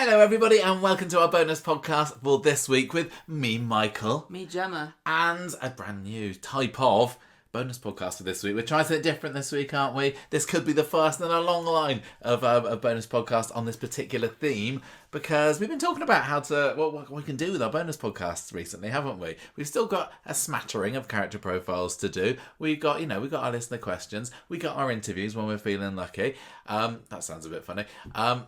Hello everybody and welcome to our bonus podcast for this week with me, Michael. Me, Gemma. And a brand new type of bonus podcast for this week. We're trying something different this week, aren't we? This could be the first in a long line of a bonus podcast on this particular theme, because we've been talking about what we can do with our bonus podcasts recently, haven't we? We've still got a smattering of character profiles to do. We've got our listener questions. We got our interviews when we're feeling lucky. That sounds a bit funny.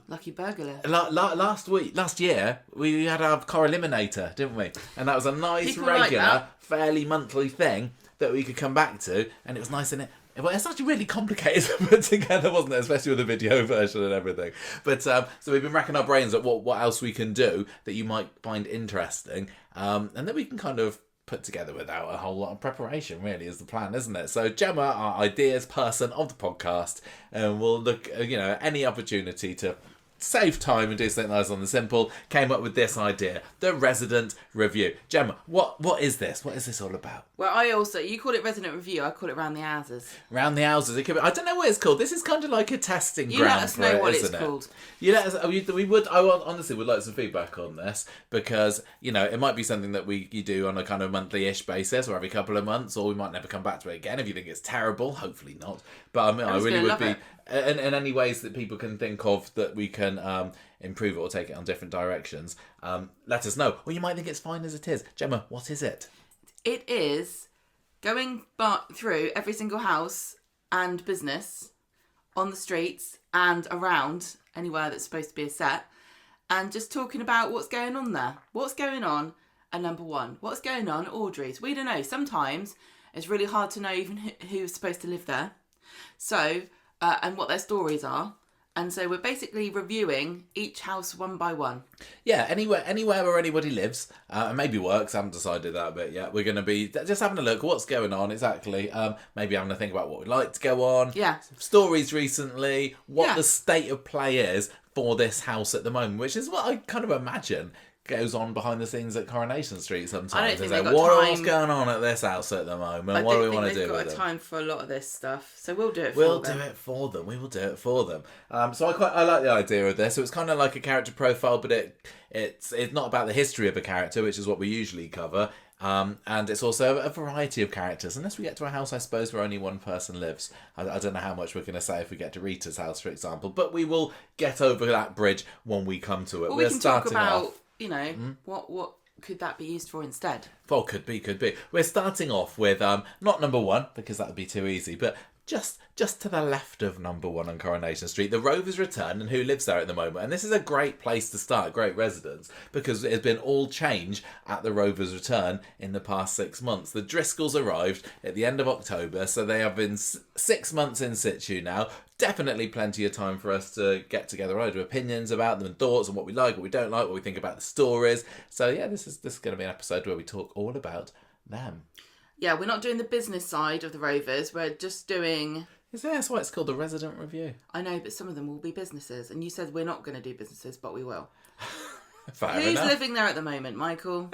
Lucky burglar. Last year, we had our core eliminator, didn't we? And that was a nice, People regular, like that. fairly monthly thing that we could come back to, and it was nice in it. Well, it's actually really complicated to put together, wasn't it? Especially with the video version and everything. But so we've been racking our brains at what else we can do that you might find interesting, and then we can kind of put together without a whole lot of preparation, really, is the plan, isn't it? So Gemma, our ideas person of the podcast, and we'll look, at any opportunity to save time and do something nice on the simple, came up with this idea, the resident review. Gemma, what is this? What is this all about? Well, you call it resident review, I call it round the houses. Round the houses. It could be, I don't know what it's called. This is kind of like a testing You ground. let us know what it's isn't it? called. You let us. Honestly would like some feedback on this, because it might be something that you do on a kind of monthly-ish basis or every couple of months, or we might never come back to it again if you think it's terrible. Hopefully not. But I really would be. And any ways that people can think of that we can improve it or take it on different directions, let us know. Or you might think it's fine as it is. Gemma, what is it? It is going through every single house and business on the streets and around anywhere that's supposed to be a set, and just talking about what's going on there. What's going on at number one? What's going on at Audrey's? We don't know. Sometimes it's really hard to know even who's supposed to live there. So... and what their stories are. And so we're basically reviewing each house one by one. Yeah, anywhere where anybody lives, and maybe works. I haven't decided that bit yet. We're going to be just having a look at what's going on exactly. Maybe having to think about what we'd like to go on. Yeah. Stories recently, what the state of play is for this house at the moment, which is what I kind of imagine goes on behind the scenes at Coronation Street sometimes. I don't think they've got what's going on at this house at the moment? What do we want to do with it? I don't think they've got time for a lot of this stuff, so we'll do it for them. We'll do it for them. We will do it for them. So I like the idea of this. So it's kind of like a character profile, but it's not about the history of a character, which is what we usually cover. And it's also a variety of characters. Unless we get to a house, I suppose, where only one person lives. I don't know how much we're going to say if we get to Rita's house, for example. But we will get over that bridge when we come to it. Well, we can talk about... what could that be used for instead? Well, could be. We're starting off with, not number one, because that would be too easy, but just to the left of number one on Coronation Street, the Rovers Return, and who lives there at the moment. And this is a great place to start, great residence, because it has been all change at the Rovers Return in the past 6 months. The Driscolls arrived at the end of October, so they have been 6 months in situ now. Definitely plenty of time for us to get together, either opinions about them and thoughts on what we like, what we don't like, what we think about the stories. So yeah, this is going to be an episode where we talk all about them. Yeah, we're not doing the business side of the Rovers. We're just doing... That's why it's called the Resident Review. I know, but some of them will be businesses. And you said we're not going to do businesses, but we will. Fair Who's enough. living there at the moment, Michael?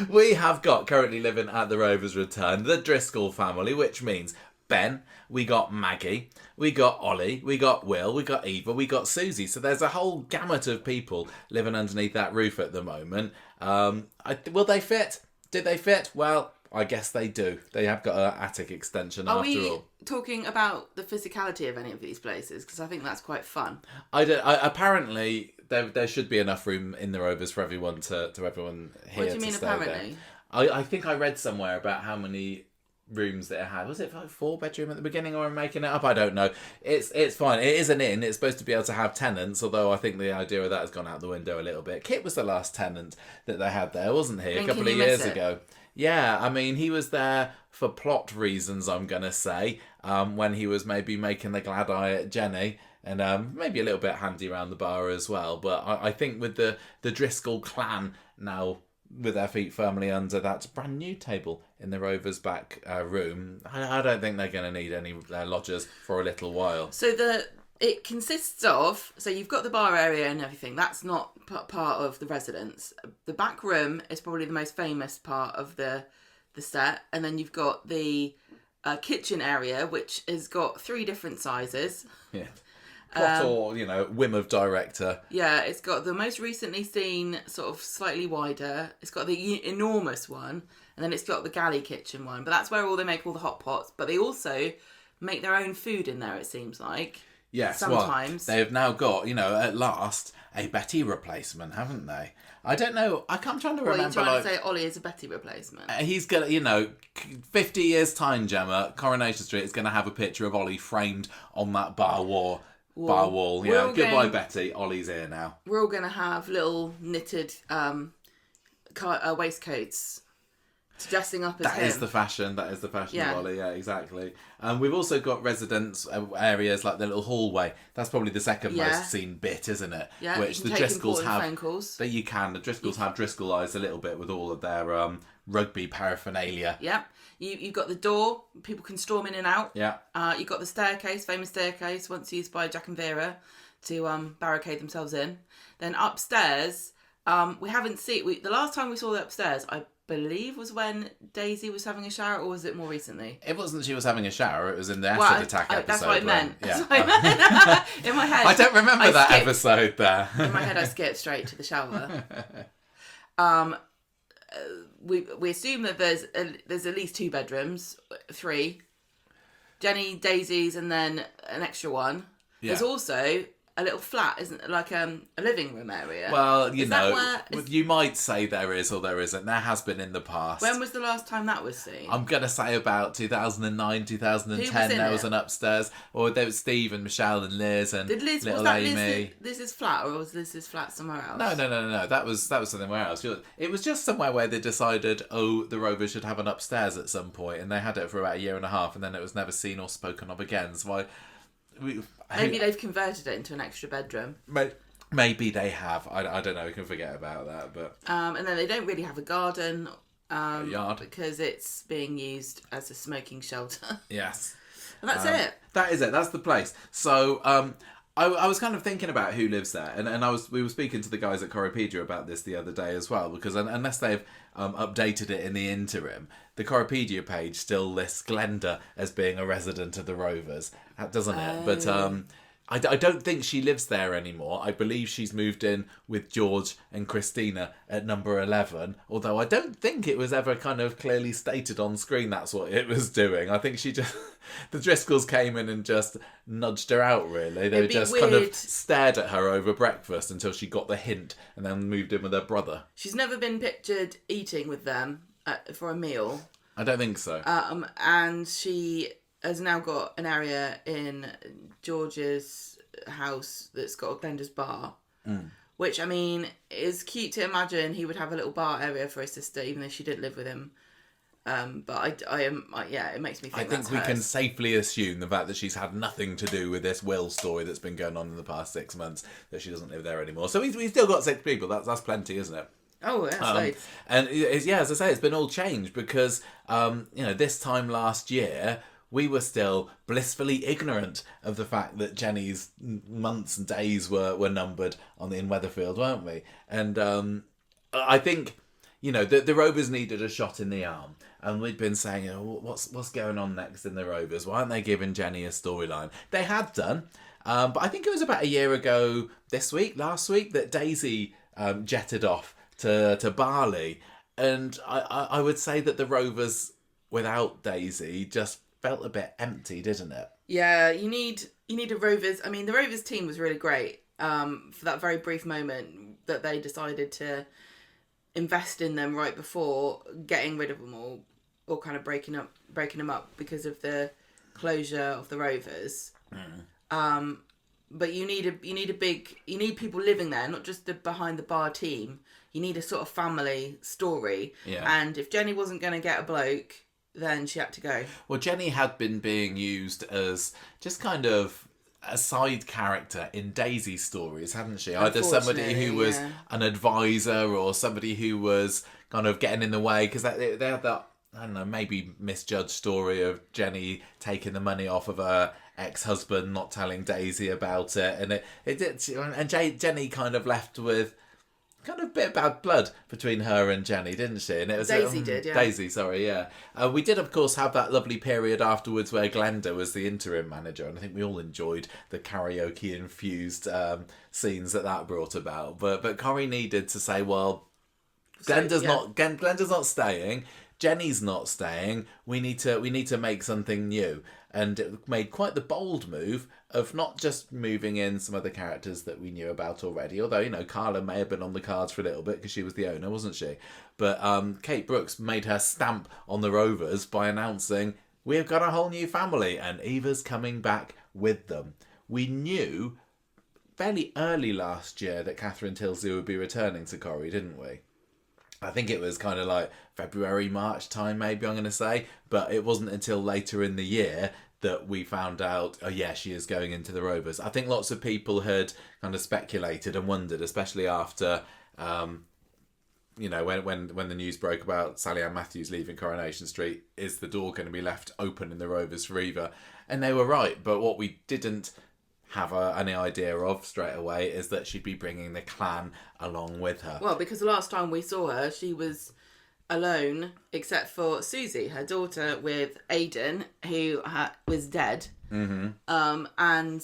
We have got currently living at the Rovers Return, the Driscoll family, which means Ben, we got Maggie, we got Ollie, we got Will, we got Eva, we got Susie. So there's a whole gamut of people living underneath that roof at the moment. Will they fit? Did they fit? Well, I guess they do. They have got an attic extension after all. Are we talking about the physicality of any of these places? Because I think that's quite fun. Apparently, there should be enough room in the Rovers for everyone to everyone here. What do you mean apparently? I think I read somewhere about how many rooms that it had. Was it like 4-bedroom at the beginning, or I'm making it up? I don't know. It's fine. It is an inn. It's supposed to be able to have tenants, although I think the idea of that has gone out the window a little bit. Kit was the last tenant that they had there, wasn't he? A couple of years ago. Yeah, I mean, he was there for plot reasons, I'm going to say, when he was maybe making the glad eye at Jenny, and maybe a little bit handy around the bar as well. But I think with the Driscoll clan now with their feet firmly under that brand new table in the Rovers' back room, I don't think they're going to need any lodgers for a little while. So it consists of, so you've got the bar area and everything. That's not part of the residence. The back room is probably the most famous part of the set. And then you've got the kitchen area, which has got 3 different sizes. Yeah. plot or, whim of director. Yeah, it's got the most recently seen, sort of slightly wider. It's got the enormous one, and then it's got the galley kitchen one. But that's where they make all the hot pots. But they also make their own food in there, it seems like. Yes, sometimes. Well, they've now got, at last, a Betty replacement, haven't they? I don't know. I'm trying to remember. Are you trying to say Ollie is a Betty replacement? He's going to, 50 years' time, Gemma, Coronation Street is going to have a picture of Ollie framed on that bar wall. Yeah, goodbye, Betty. Ollie's here now. We're all going to have little knitted waistcoats. Dressing up as him. That is the fashion of Ollie, yeah, exactly. We've also got residence areas like the little hallway. That's probably the second most seen bit, isn't it? Yeah, which the Driscolls have. Phone calls. That you can. The Driscolls have Driscollised a little bit with all of their rugby paraphernalia. Yeah. You've got the door, people can storm in and out. Yeah. You've got the staircase, famous staircase, once used by Jack and Vera to barricade themselves in. Then upstairs, we haven't seen... the last time we saw the upstairs, I believe was when Daisy was having a shower, or was it more recently? It wasn't she was having a shower, it was in the acid attack episode. That's what I meant. Yeah. That's what I meant. In my head. I don't remember that episode there. In my head I skipped straight to the shower. We assume that there's at least 2 bedrooms, 3. Jenny, Daisy's, and then an extra one. Yeah. There's also a little flat, isn't it? Like a living room area. Well, you might say there is or there isn't. There has been in the past. When was the last time that was seen? I'm going to say about 2009, 2010. There was an upstairs. Or there was Steve and Michelle and Liz and little Amy. Liz's flat, or was Liz's flat somewhere else? No. That was somewhere else. It was just somewhere where they decided, the Rovers should have an upstairs at some point, and they had it for about a year and a half, and then it was never seen or spoken of again. So maybe they've converted it into an extra bedroom. Maybe they have. I don't know. We can forget about that. But and then they don't really have a garden. Yard. Because it's being used as a smoking shelter. Yes. And that's it. That is it. That's the place. So I was kind of thinking about who lives there, and we were speaking to the guys at Corriepedia about this the other day as well, because unless they've updated it in the interim, the Corriepedia page still lists Glenda as being a resident of the Rovers, doesn't it? But I don't think she lives there anymore. I believe she's moved in with George and Christina at number 11, although I don't think it was ever kind of clearly stated on screen that's what it was doing. I think she just... the Driscolls came in and just nudged her out, really. They just kind of stared at her over breakfast until she got the hint and then moved in with her brother. She's never been pictured eating with them for a meal. I don't think so. And she has now got an area in George's house that's got Glenda's bar, which, I mean, is cute to imagine he would have a little bar area for his sister, even though she didn't live with him. But it makes me think. I think we can safely assume the fact that she's had nothing to do with this Will story that's been going on in the past 6 months, that she doesn't live there anymore. So we've still got 6 people. That's plenty, isn't it? Oh, yeah, and as I say, it's been all changed because this time last year we were still blissfully ignorant of the fact that Jenny's months and days were numbered in Weatherfield, weren't we? And I think the Rovers needed a shot in the arm, and we'd been saying, what's going on next in the Rovers? Why aren't they giving Jenny a storyline? They had done, but I think it was about a year ago last week, that Daisy jetted off to Bali, and I would say that the Rovers without Daisy just felt a bit empty, didn't it? Yeah, you need a Rovers. I mean, the Rovers team was really great for that very brief moment that they decided to invest in them right before getting rid of them all, or kind of breaking them up because of the closure of the Rovers. But you need people living there, not just the behind the bar team. You need a sort of family story. Yeah. And if Jenny wasn't going to get a bloke, then she had to go. Well, Jenny had been being used as just kind of a side character in Daisy's stories, hadn't she? Either somebody who was an advisor or somebody who was kind of getting in the way, because they had that, I don't know, maybe misjudged story of Jenny taking the money off of her ex-husband, not telling Daisy about it, and Jenny kind of left with kind of bit of bad blood between her and Jenny, didn't she? And it was Daisy did, yeah. Daisy, sorry, yeah. We did, of course, have that lovely period afterwards where Glenda was the interim manager, and I think we all enjoyed the karaoke-infused scenes that brought about. But Corrie needed to say, well, Glenda's not staying. Jenny's not staying. We need to make something new, and it made quite the bold move of not just moving in some other characters that we knew about already. Although Carla may have been on the cards for a little bit because she was the owner, wasn't she? But Kate Brooks made her stamp on the Rovers by announcing we've got a whole new family, and Eva's coming back with them. We knew fairly early last year that Catherine Tilsley would be returning to Corrie, didn't we? I think it was kind of like February, March time, maybe I'm going to say. But it wasn't until later in the year that we found out, oh yeah, she is going into the Rovers. I think lots of people had kind of speculated and wondered, especially after, when the news broke about Sally Ann Matthews leaving Coronation Street, is the door going to be left open in the Rovers for Eva? And they were right. But what we didn't have any idea of straight away is that she'd be bringing the clan along with her. Well, because the last time we saw her, she was alone, except for Susie, her daughter, with Aidan, who was dead. Mm-hmm. And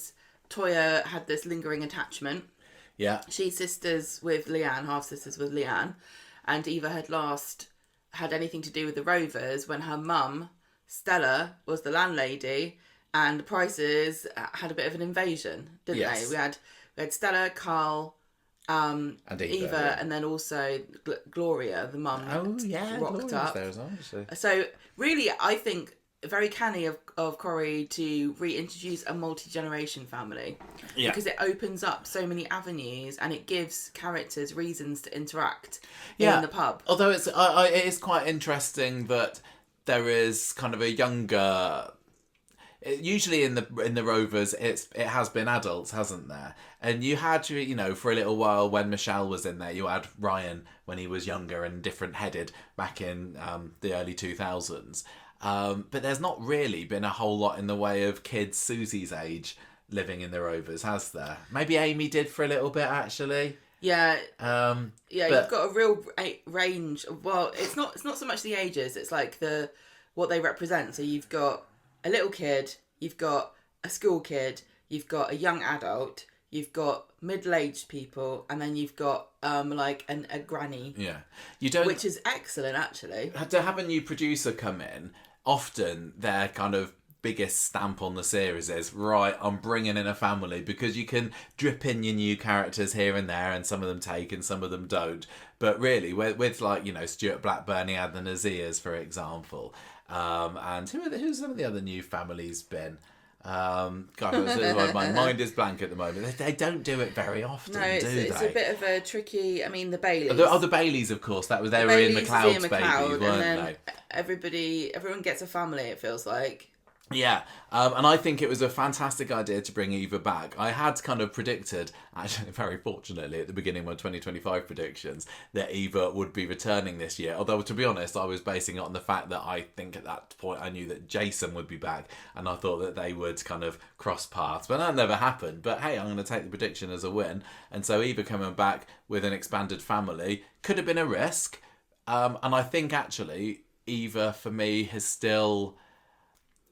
Toya had this lingering attachment. Yeah. She's sisters with Leanne, half sisters with Leanne, and Eva had last had anything to do with the Rovers when her mum, Stella, was the landlady, and the Prices had a bit of an invasion, didn't they? We had Stella, Carl, and Eva, yeah. And then also Gloria, the mum, rocked Gloria's up. There as well, so really, I think very canny of Corrie to reintroduce a multi-generation family, because it opens up so many avenues and it gives characters reasons to interact in the pub. Although it is quite interesting that there is kind of a younger. Usually in the Rovers, it has been adults, hasn't there? And you had, for a little while when Michelle was in there, you had Ryan when he was younger and different headed back in the early 2000s. But there's not really been a whole lot in the way of kids Susie's age living in the Rovers, has there? Maybe Amy did for a little bit, actually. Yeah. You've got a real range. Well, it's not so much the ages, it's like what they represent. So you've got a little kid, you've got a school kid, you've got a young adult, you've got middle-aged people, and then you've got a granny. Yeah, which is excellent, actually. To have a new producer come in, often their kind of biggest stamp on the series is, right, I'm bringing in a family, because you can drip in your new characters here and there, and some of them take and some of them don't. But really, with Stuart Blackburn, he had the Nazirs, for example. And who's some of the other new families been? My mind is blank at the moment. They don't do it very often, do they? It's a bit of a tricky. I mean, the Baileys. The Baileys, of course. They were in McLeod's Babies, weren't they? Everyone gets a family. It feels like. Yeah, and I think it was a fantastic idea to bring Eva back. I had kind of predicted, actually very fortunately, at the beginning of my 2025 predictions, that Eva would be returning this year. Although, to be honest, I was basing it on the fact that I think at that point I knew that Jason would be back, and I thought that they would kind of cross paths. But that never happened. But hey, I'm going to take the prediction as a win. And so Eva coming back with an expanded family could have been a risk. And I think, actually, Eva, for me,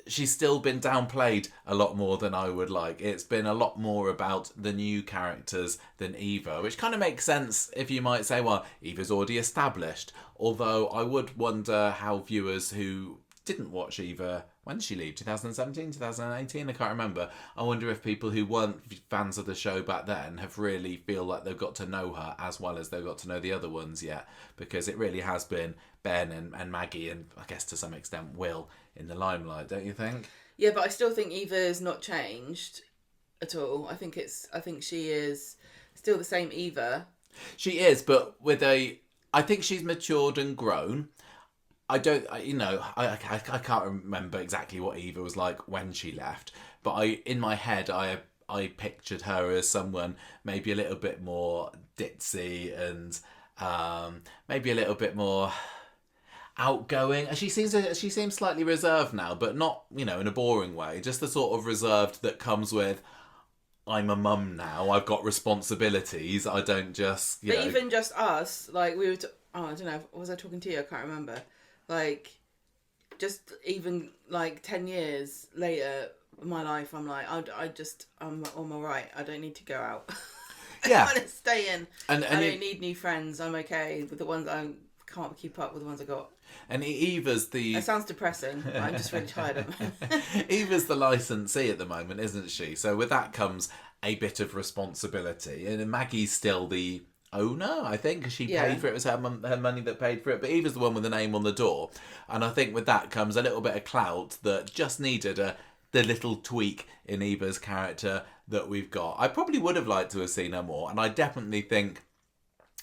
she's still been downplayed a lot more than I would like. It's been a lot more about the new characters than Eva, which kind of makes sense if you might say, well, Eva's already established. Although I would wonder how viewers who didn't watch Eva, when did she leave? 2017, 2018? I can't remember. I wonder if people who weren't fans of the show back then have really feel like they've got to know her as well as they've got to know the other ones yet. Because it really has been Ben and Maggie and I guess to some extent Will in the limelight, don't you think? Yeah, but I still think Eva's not changed at all. I think she is still the same Eva. She is, but I think she's matured and grown. I can't remember exactly what Eva was like when she left, but in my head I pictured her as someone maybe a little bit more ditzy and maybe a little bit more outgoing. She seems slightly reserved now, but not in a boring way. Just the sort of reserved that comes with, I'm a mum now. I've got responsibilities. I don't just, you but know. even just us, like we were. I don't know. Was I talking to you? I can't remember. Like, just even like 10 years later, in my life, I'm like, I'm all right. I don't need to go out. Yeah. I want to stay in. And I don't need new friends. I'm okay with the ones I can't keep up with the ones I got. And Eva's the... That sounds depressing, but I'm just really tired of it. Eva's the licensee at the moment, isn't she? So with that comes a bit of responsibility. And Maggie's still the owner, I think, because she paid for it. It was her money that paid for it. But Eva's the one with the name on the door. And I think with that comes a little bit of clout that just needed the little tweak in Eva's character that we've got. I probably would have liked to have seen her more. And I definitely think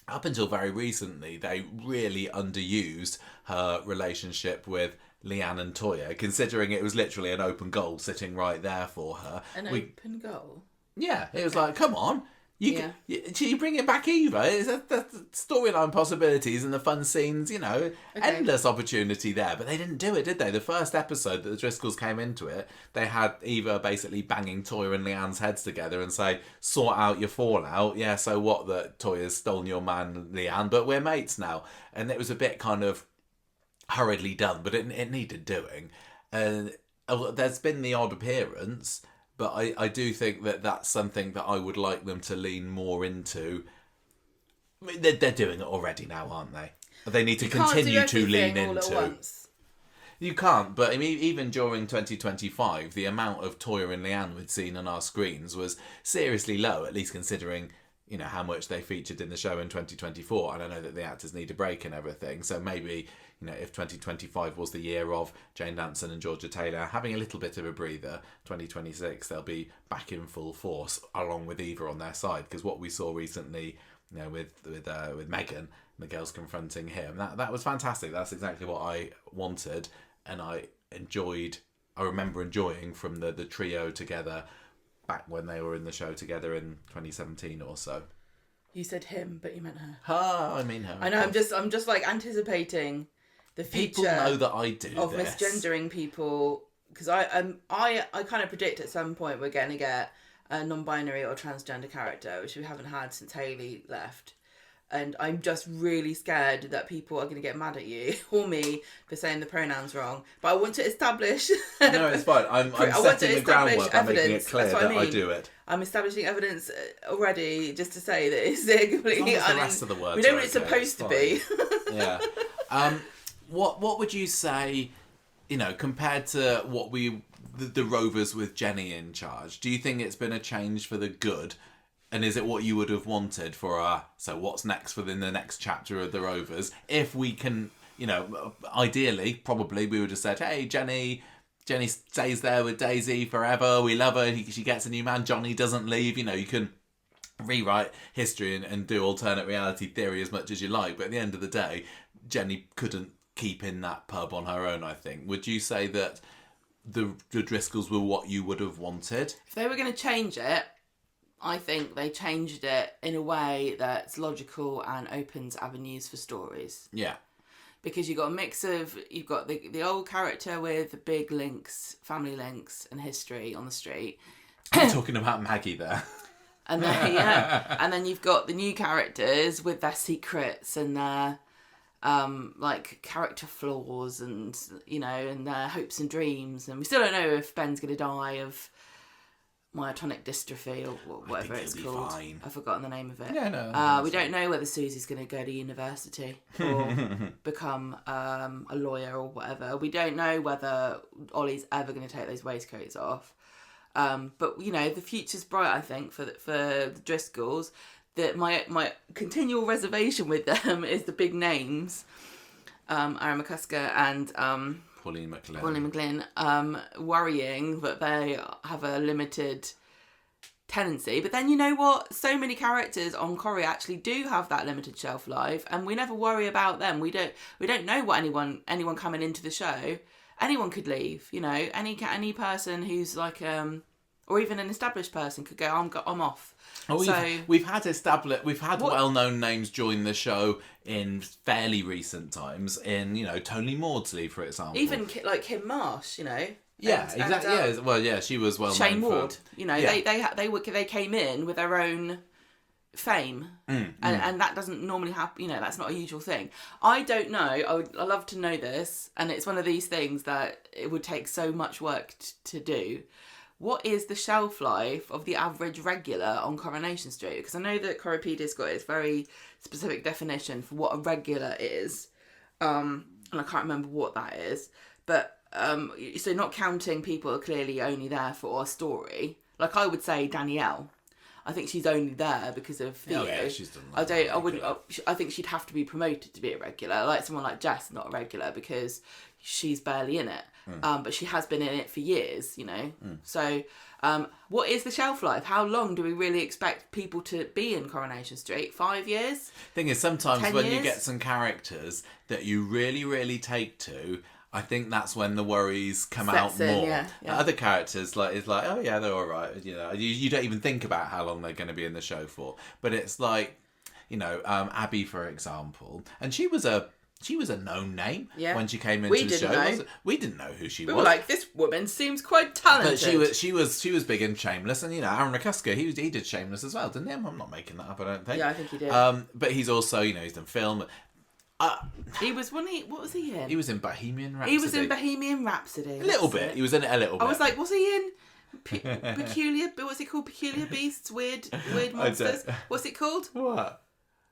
up until very recently, they really underused her relationship with Leanne and Toya, considering it was literally an open goal sitting right there for her. Open goal? Yeah, it was like, come on. You bring it back, Eva. It's the storyline possibilities and the fun scenes, endless opportunity there. But they didn't do it, did they? The first episode that the Driscolls came into it, they had Eva basically banging Toya and Leanne's heads together and say, sort out your fallout. Yeah, so what that Toya's stolen your man, Leanne, but we're mates now. And it was a bit kind of hurriedly done, but it needed doing. And there's been the odd appearance, but I do think that that's something that I would like them to lean more into. I mean, they're doing it already now, aren't they? They need to continue to lean into. You can't, but I mean, even during 2025, the amount of Toya and Leanne we'd seen on our screens was seriously low, at least considering, how much they featured in the show in 2024. And I know that the actors need a break and everything, so maybe, if 2025 was the year of Jane Danson and Georgia Taylor having a little bit of a breather, 2026 they'll be back in full force along with Eva on their side. Because what we saw recently, with Megan, the girls confronting him, that was fantastic. That's exactly what I wanted, and I remember enjoying from the trio together back when they were in the show together in 2017 or so. You said him, but you meant her. I mean her. I know. I'm just like anticipating the future. People know that I do of this. Misgendering people, because I kind of predict at some point we're going to get a non-binary or transgender character, which we haven't had since Hayley left. And I'm just really scared that people are going to get mad at you or me for saying the pronouns wrong. But I want to establish... No, it's fine. I'm setting the groundwork. I'm making it clear that I do it. I'm establishing evidence already just to say that it's completely... As long as the rest of the words we know what it's supposed to be. Yeah. What would you say, compared to what the Rovers with Jenny in charge, do you think it's been a change for the good? And is it what you would have wanted for so what's next within the next chapter of the Rovers? If we can, ideally, probably we would have said, hey, Jenny stays there with Daisy forever. We love her. She gets a new man. Johnny doesn't leave. You can rewrite history and do alternate reality theory as much as you like. But at the end of the day, Jenny couldn't keep in that pub on her own, I think. Would you say that the Driscolls were what you would have wanted? If they were going to change it, I think they changed it in a way that's logical and opens avenues for stories. Yeah. Because you've got the old character with the big links, family links and history on the street. I'm talking about Maggie there. And then, and then you've got the new characters with their secrets and their character flaws and, and their hopes and dreams. And we still don't know if Ben's going to die of myotonic dystrophy or whatever it's called. Fine. I've forgotten the name of it. Yeah, no. We don't know whether Susie's going to go to university or become a lawyer or whatever. We don't know whether Ollie's ever going to take those waistcoats off. But the future's bright, I think, for the Driscolls. That my continual reservation with them is the big names, Aaron McCusker and Pauline McLean, worrying that they have a limited tenancy. But then you know what? So many characters on Corrie actually do have that limited shelf life, and we never worry about them. We don't know what anyone coming into the show. Anyone could leave. Any person who's like or even an established person could go. I'm off. We've had well-known names join the show in fairly recent times. In Tony Maudsley, for example, even like Kim Marsh. Yeah, And, exactly. Yeah, well, yeah, she was well Shane known Ward. for... You know, they came in with their own fame, and that doesn't normally happen. You know, that's not a usual thing. I don't know. I love to know this, and it's one of these things that it would take so much work to do. What is the shelf life of the average regular on Coronation Street? Because I know that Corripedia's got its very specific definition for what a regular is, and I can't remember what that is. But so not counting people are clearly only there for a story. Like I would say Danielle. I think she's only there because of Theo. Oh, yeah, she's done I think she'd have to be promoted to be a regular. Like someone like Jess, not a regular because she's barely in it. But she has been in it for years, you know. So what is the shelf life? How long do we really expect people to be in Coronation Street? 5 years? Thing is, sometimes 10 when years? you get some characters that you really, really take to, I think that's when the worries come out more. Yeah. Other characters, it's like, oh yeah, they're all right. You know, you don't even think about how long they're going to be in the show for. But it's like, you know, Abby, for example, and she was a known name when she came into the show. We didn't know who she was. We were like, this woman seems quite talented. But she was big in Shameless, and you know, Aaron McCusker, he did Shameless as well, didn't he? I'm not making that up, I don't think. Yeah, I think he did. But he's also, you know, he's done film. He was what was he in? He was in Bohemian Rhapsody. He was in Bohemian Rhapsody. A little bit. He was in it a little bit. I was like, was he in Peculiar? What's it called? Peculiar Beasts, Weird Monsters. What's it called? What?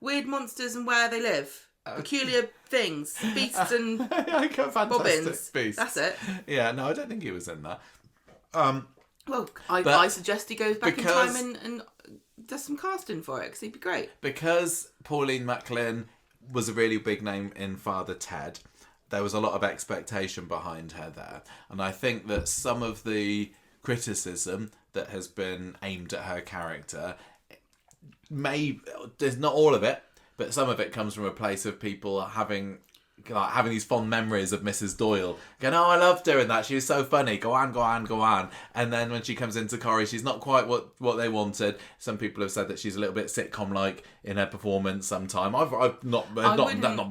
Weird Monsters and Where They Live. Peculiar Things, Beasts and Fantastic Bobbins. Beasts. That's it. Yeah, no, I don't think he was in that. Well, I suggest he goes back in time and does some casting for it because he'd be great. Because Pauline Macklin was a really big name in Father Ted, there was a lot of expectation behind her there. And I think that some of the criticism that has been aimed at her character, there's not all of it, but some of it comes from a place of people having these fond memories of Mrs. Doyle. Going, oh, I loved doing that. She was so funny. Go on. And then when she comes into Corrie, she's not quite what they wanted. Some people have said that she's a little bit sitcom-like in her performance sometime. I've not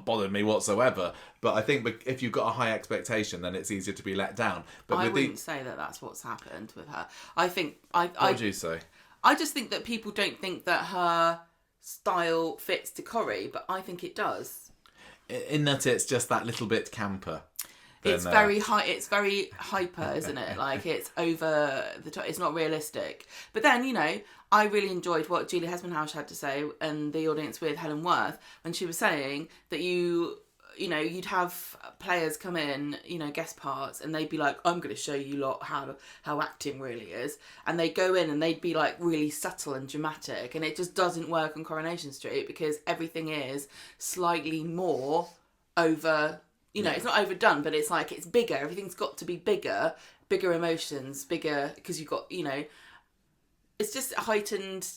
bothered me whatsoever. But I think if you've got a high expectation, then it's easier to be let down. But I wouldn't say that that's what's happened with her. I think... What would you say? I just think that people don't think that her style fits to Corrie, but I think it does. In that it's just that little bit camper. It's very high. It's very hyper, isn't it? Like it's over the top. It's not realistic. But then, you know, I really enjoyed what Julie Hesmanhouse had to say and the audience with Helen Worth when she was saying that you'd have players come in, you know, guest parts, and they'd be like, I'm going to show you lot how acting really is. And they'd go in and they'd be like really subtle and dramatic. And it just doesn't work on Coronation Street because everything is slightly more over, you know, it's not overdone, but it's like it's bigger. Everything's got to be bigger emotions, bigger, because you've got, you know, it's just a heightened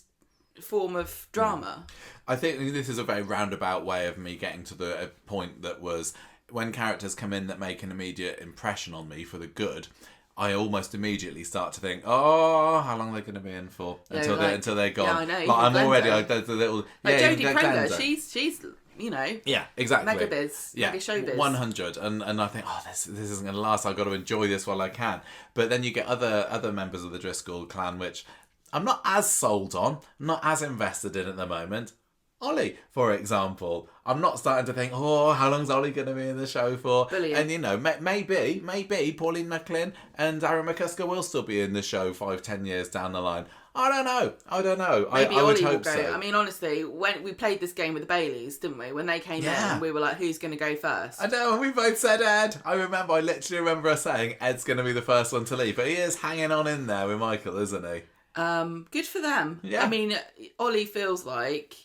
form of drama. I think this is a very roundabout way of me getting to the point that was when characters come in that make an immediate impression on me for the good, I almost immediately start to think, oh, how long are they going to be in for until they're gone. Yeah, I know. But I'm already there's a little Jodie Prenger. She's you know, exactly, mega showbiz, 100, and I think, oh, this isn't going to last. I've got to enjoy this while I can. But then you get other members of the Driscoll clan, which I'm not as sold on, not as invested in at the moment. Ollie, for example, I'm not starting to think, oh, how long's Ollie going to be in the show for? Brilliant. And, you know, maybe Pauline Macklin and Aaron McCusker will still be in the show 5-10 years down the line. I don't know. Maybe I would Ollie hope will go. so. I mean, honestly, when we played this game with the Baileys, didn't we? When they came in, we were like, who's going to go first? I know, and we both said Ed. I literally remember us saying Ed's going to be the first one to leave. But he is hanging on in there with Michael, isn't he? Good for them. Yeah. I mean, Ollie feels like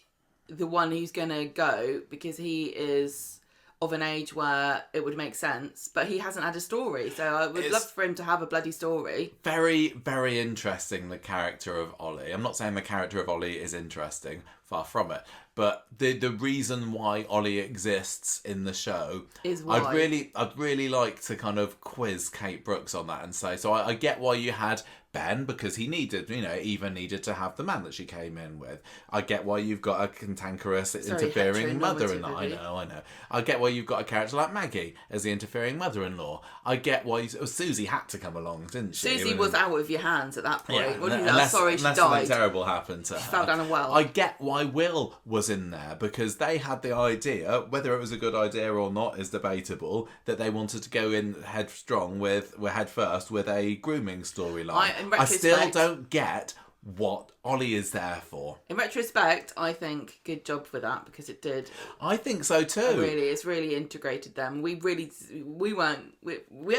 the one who's going to go because he is of an age where it would make sense, but he hasn't had a story, so I would love for him to have a bloody story. Very, very interesting, the character of Ollie. I'm not saying the character of Ollie is interesting, far from it, but the reason why Ollie exists in the show is why. I'd really like to kind of quiz Kate Brooks on that and say, so I get why you had Ben, because he needed, Eva needed to have the man that she came in with. I get why you've got a cantankerous, interfering mother-in-law. I know. I get why you've got a character like Maggie as the interfering mother-in-law. I get why Susie had to come along, didn't she? Susie was out of your hands at that point. Yeah, unless she died. Something terrible happened to her. She fell down a well. I get why Will was in there, because they had the idea, whether it was a good idea or not is debatable, that they wanted to go in head first with a grooming storyline. I still don't get what Ollie is there for. In retrospect, I think good job for that, because it did. I think so too. It's really integrated them. We had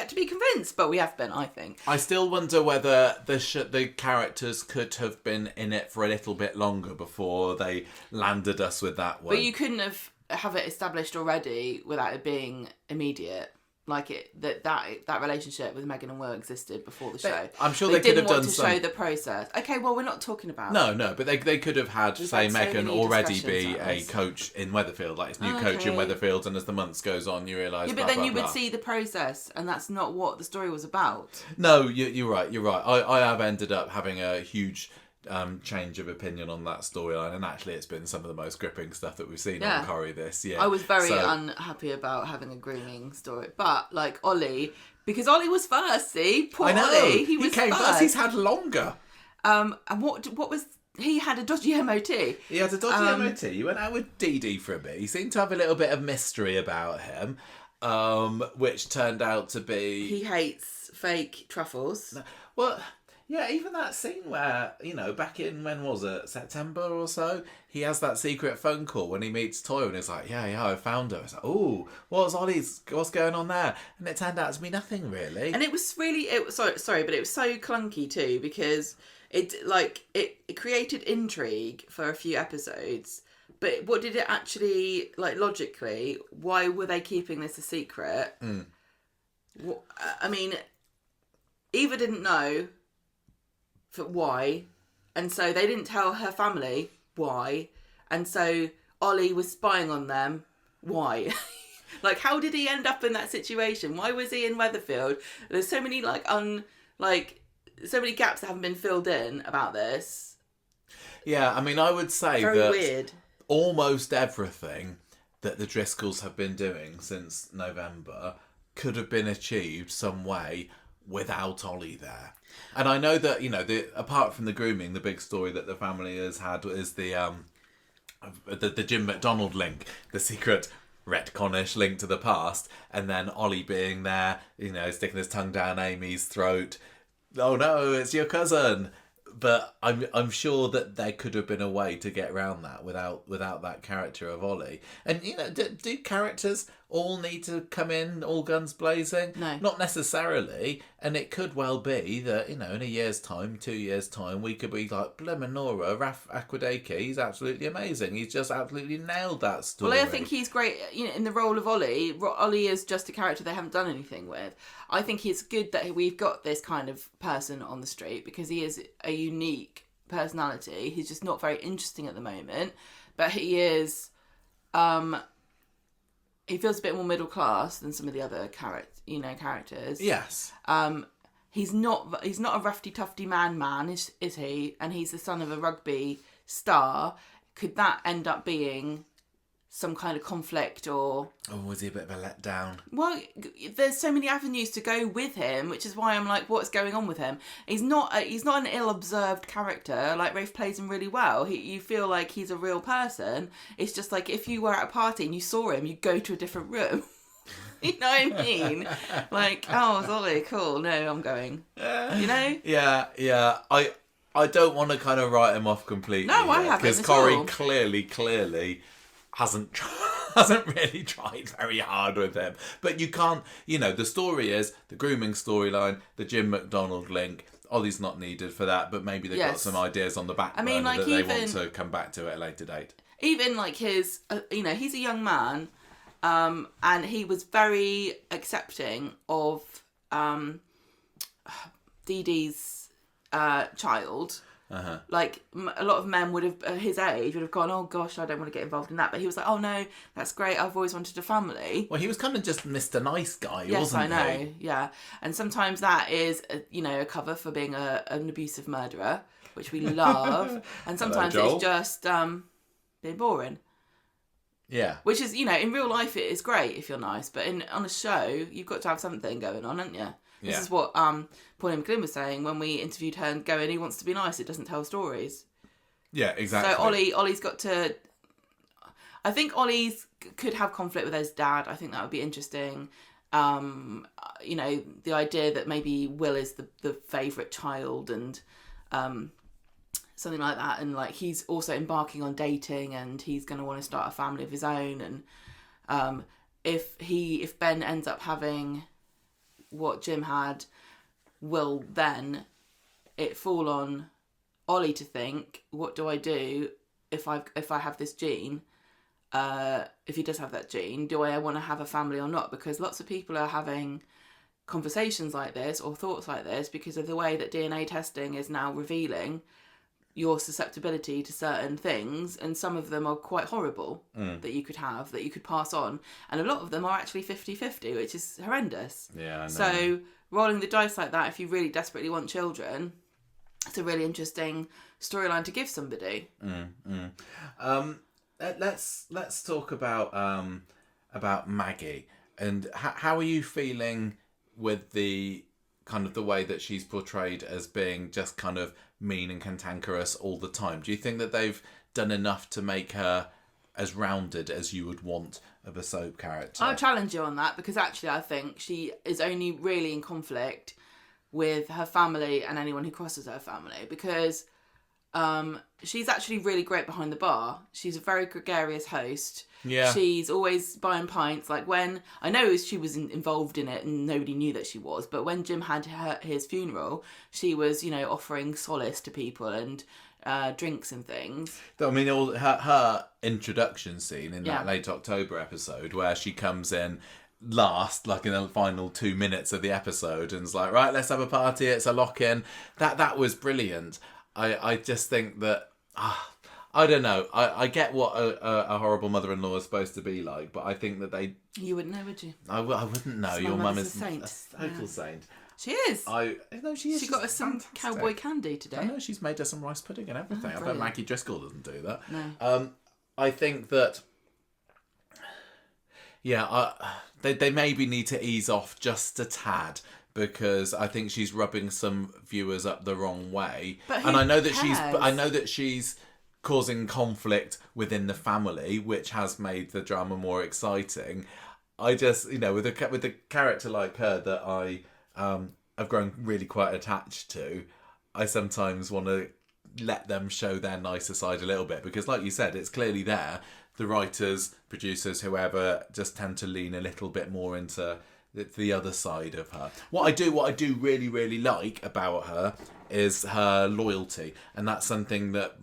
to be convinced, but we have been, I think. I still wonder whether the characters could have been in it for a little bit longer before they landed us with that one. But you couldn't have it established already without it being immediate. Like that relationship with Megan and Will existed before the show. I'm sure they could have done to show the process. Okay, well, we're not talking about. No, but they could have had, say, Megan already be a coach in Weatherfield, like it's new coach in Weatherfield, and as the months goes on, you realise. Yeah, but then you would see the process, and that's not what the story was about. No, you're right. I have ended up having a huge change of opinion on that storyline, and actually it's been some of the most gripping stuff that we've seen on Corrie this year. I was very unhappy about having a grooming story, but like Ollie, because Ollie was first, poor Ollie, he came first. He's had longer. And what was, he had a dodgy MOT. He had a dodgy MOT. He went out with Dee Dee for a bit. He seemed to have a little bit of mystery about him, which turned out to be... He hates fake truffles. Well... Yeah, even that scene where, back in, when was it, September or so, he has that secret phone call when he meets Toya and he's like, yeah, I found her. It's like, oh, what's going on there? And it turned out to be nothing, really. And it was really, sorry, but it was so clunky too, because it created intrigue for a few episodes, but what did it actually, logically, why were they keeping this a secret? I mean, Eva didn't know... why, and so they didn't tell her family why, and so Ollie was spying on them. Why? How did he end up in that situation? Why was he in Weatherfield? There's so many so many gaps that haven't been filled in about this. Yeah, I mean, I would say very that weird. Almost everything that the Driscolls have been doing since November could have been achieved some way without Ollie there. And I know that, apart from the grooming, the big story that the family has had is the Jim McDonald link, the secret retconish link to the past, and then Ollie being there, sticking his tongue down Amy's throat. Oh no, it's your cousin. But I'm sure that there could have been a way to get around that without that character of Ollie. And do characters all need to come in all guns blazing? No, not necessarily. And it could well be that in a year's time, 2 years' time, we could be like Blemmer Nora, Raf Aquadake. He's absolutely amazing. He's just absolutely nailed that story. Well, I think he's great. In the role of Ollie. Ollie is just a character they haven't done anything with. I think it's good that we've got this kind of person on the street, because he is a unique personality. He's just not very interesting at the moment, but he is. He feels a bit more middle class than some of the other characters. Yes. He's not a roughy tufty man, is he? And he's the son of a rugby star. Could that end up being some kind of conflict, or... Oh, was he a bit of a letdown? Well, there's so many avenues to go with him, which is why I'm like, what's going on with him? He's not an ill-observed character. Rafe plays him really well. You feel like he's a real person. It's just like, if you were at a party and you saw him, you'd go to a different room. You know what I mean? Oh, Ollie, cool. No, I'm going. Yeah. I don't want to kind of write him off completely. No, I haven't. Because Corrie clearly hasn't really tried very hard with him. But you can't, the story is the grooming storyline, the Jim McDonald link. Ollie's not needed for that, but maybe they've got some ideas on the back burner that they want to come back to at a later date. Even his, he's a young man, and he was very accepting of Dee Dee's child. Like, a lot of men would have, at his age, would have gone, oh gosh, I don't want to get involved in that. But he was like, oh no, that's great, I've always wanted a family. Well, he was kind of just Mr. Nice Guy, Yes, wasn't I he? know, yeah. And sometimes that is, a cover for being an abusive murderer, which we love. And sometimes it's just being boring. Yeah. Which is, in real life it is great if you're nice, but on a show, you've got to have something going on, haven't you? Yeah. This is what Pauline McLean was saying when we interviewed her, and going, he wants to be nice, it doesn't tell stories. Yeah, exactly. So Ollie's got to... I think Ollie's could have conflict with his dad. I think that would be interesting. The idea that maybe Will is the favourite child and something like that. And like he's also embarking on dating and he's going to want to start a family of his own. And if Ben ends up having what Jim had, will then it fall on Ollie to think, what do I do if I have this gene? If he does have that gene, do I want to have a family or not? Because lots of people are having conversations like this or thoughts like this because of the way that DNA testing is now revealing your susceptibility to certain things, and some of them are quite horrible that you could have, that you could pass on, and a lot of them are actually 50-50, which is horrendous. Yeah, I know. So rolling the dice like that, if you really desperately want children, it's a really interesting storyline to give somebody. Let's talk about Maggie, and how are you feeling with the kind of the way that she's portrayed as being just kind of mean and cantankerous all the time? Do you think that they've done enough to make her as rounded as you would want of a soap character? I'll challenge you on that, because actually I think she is only really in conflict with her family and anyone who crosses her family, because she's actually really great behind the bar. She's a very gregarious host. Yeah. She's always buying pints. Like when, I know she was involved in it and nobody knew that she was, but when Jim had his funeral, she was, offering solace to people and drinks and things. I mean, all her introduction scene in that late October episode where she comes in last, like in the final 2 minutes of the episode, and is like, right, let's have a party, it's a lock-in. That was brilliant. I just think that... I don't know. I get what a horrible mother-in-law is supposed to be like, but I think that they... You wouldn't know, would you? I wouldn't know. Your mum is a total saint. She is. No, she is. She got us some cowboy candy today. I know, she's made us some rice pudding and everything. I bet Maggie Driscoll doesn't do that. No. I think that... Yeah, they maybe need to ease off just a tad, because I think she's rubbing some viewers up the wrong way. But and I know cares? that she's causing conflict within the family, which has made the drama more exciting. I just, with a character like her that I have grown really quite attached to, I sometimes want to let them show their nicer side a little bit, because like you said, it's clearly there. The writers, producers, whoever, just tend to lean a little bit more into the other side of her. What I do really, really like about her is her loyalty, and that's something that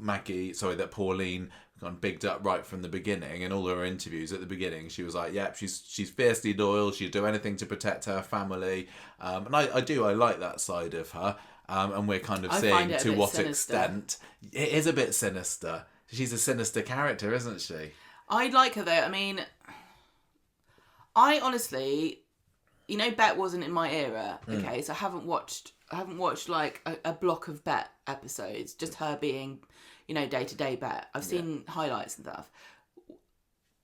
Pauline got bigged up right from the beginning. In all her interviews at the beginning, she was like, "Yep, she's fiercely loyal. She'd do anything to protect her family," and I like that side of her. And we're kind of seeing to what extent it is a bit sinister. She's a sinister character, isn't she? I like her though. I mean, I honestly, Bet wasn't in my era. Okay, so I haven't watched like a block of Bet episodes. Just her being, day-to-day Bet. I've seen highlights and stuff.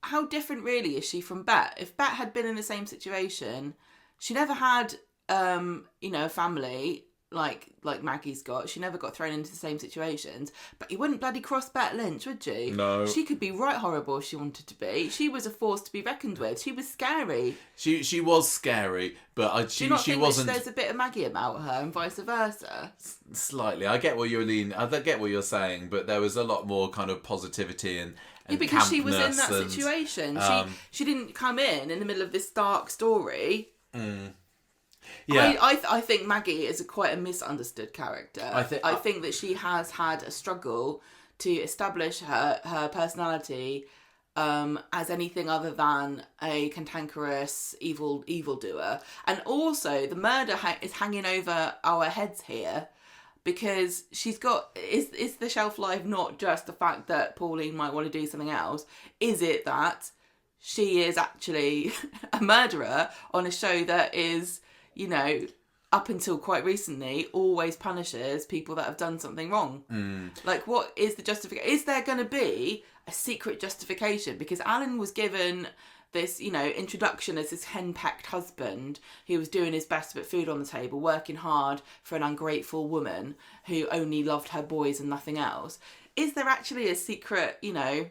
How different really is she from Bet? If Bet had been in the same situation, she never had, a family like Maggie's got. She never got thrown into the same situations. But you wouldn't bloody cross Bet Lynch, would you? No. She could be right horrible if she wanted to be. She was a force to be reckoned with. She was scary. She was scary, but she wasn't. There's a bit of Maggie about her and vice versa. Slightly. I get what you're saying, but there was a lot more kind of positivity and because she was in that situation. She didn't come in the middle of this dark story. Yeah, I think Maggie is quite a misunderstood character. I think that she has had a struggle to establish her personality as anything other than a cantankerous evildoer. And also, the murder is hanging over our heads here, because she's got, is the shelf life not just the fact that Pauline might want to do something else? Is it that she is actually a murderer on a show that is, you know, up until quite recently, always punishes people that have done something wrong? Like, what is the justification? Is there going to be a secret justification? Because Alan was given this, you know, introduction as this henpecked husband who was doing his best to put food on the table, working hard for an ungrateful woman who only loved her boys and nothing else. Is there actually a secret, you know,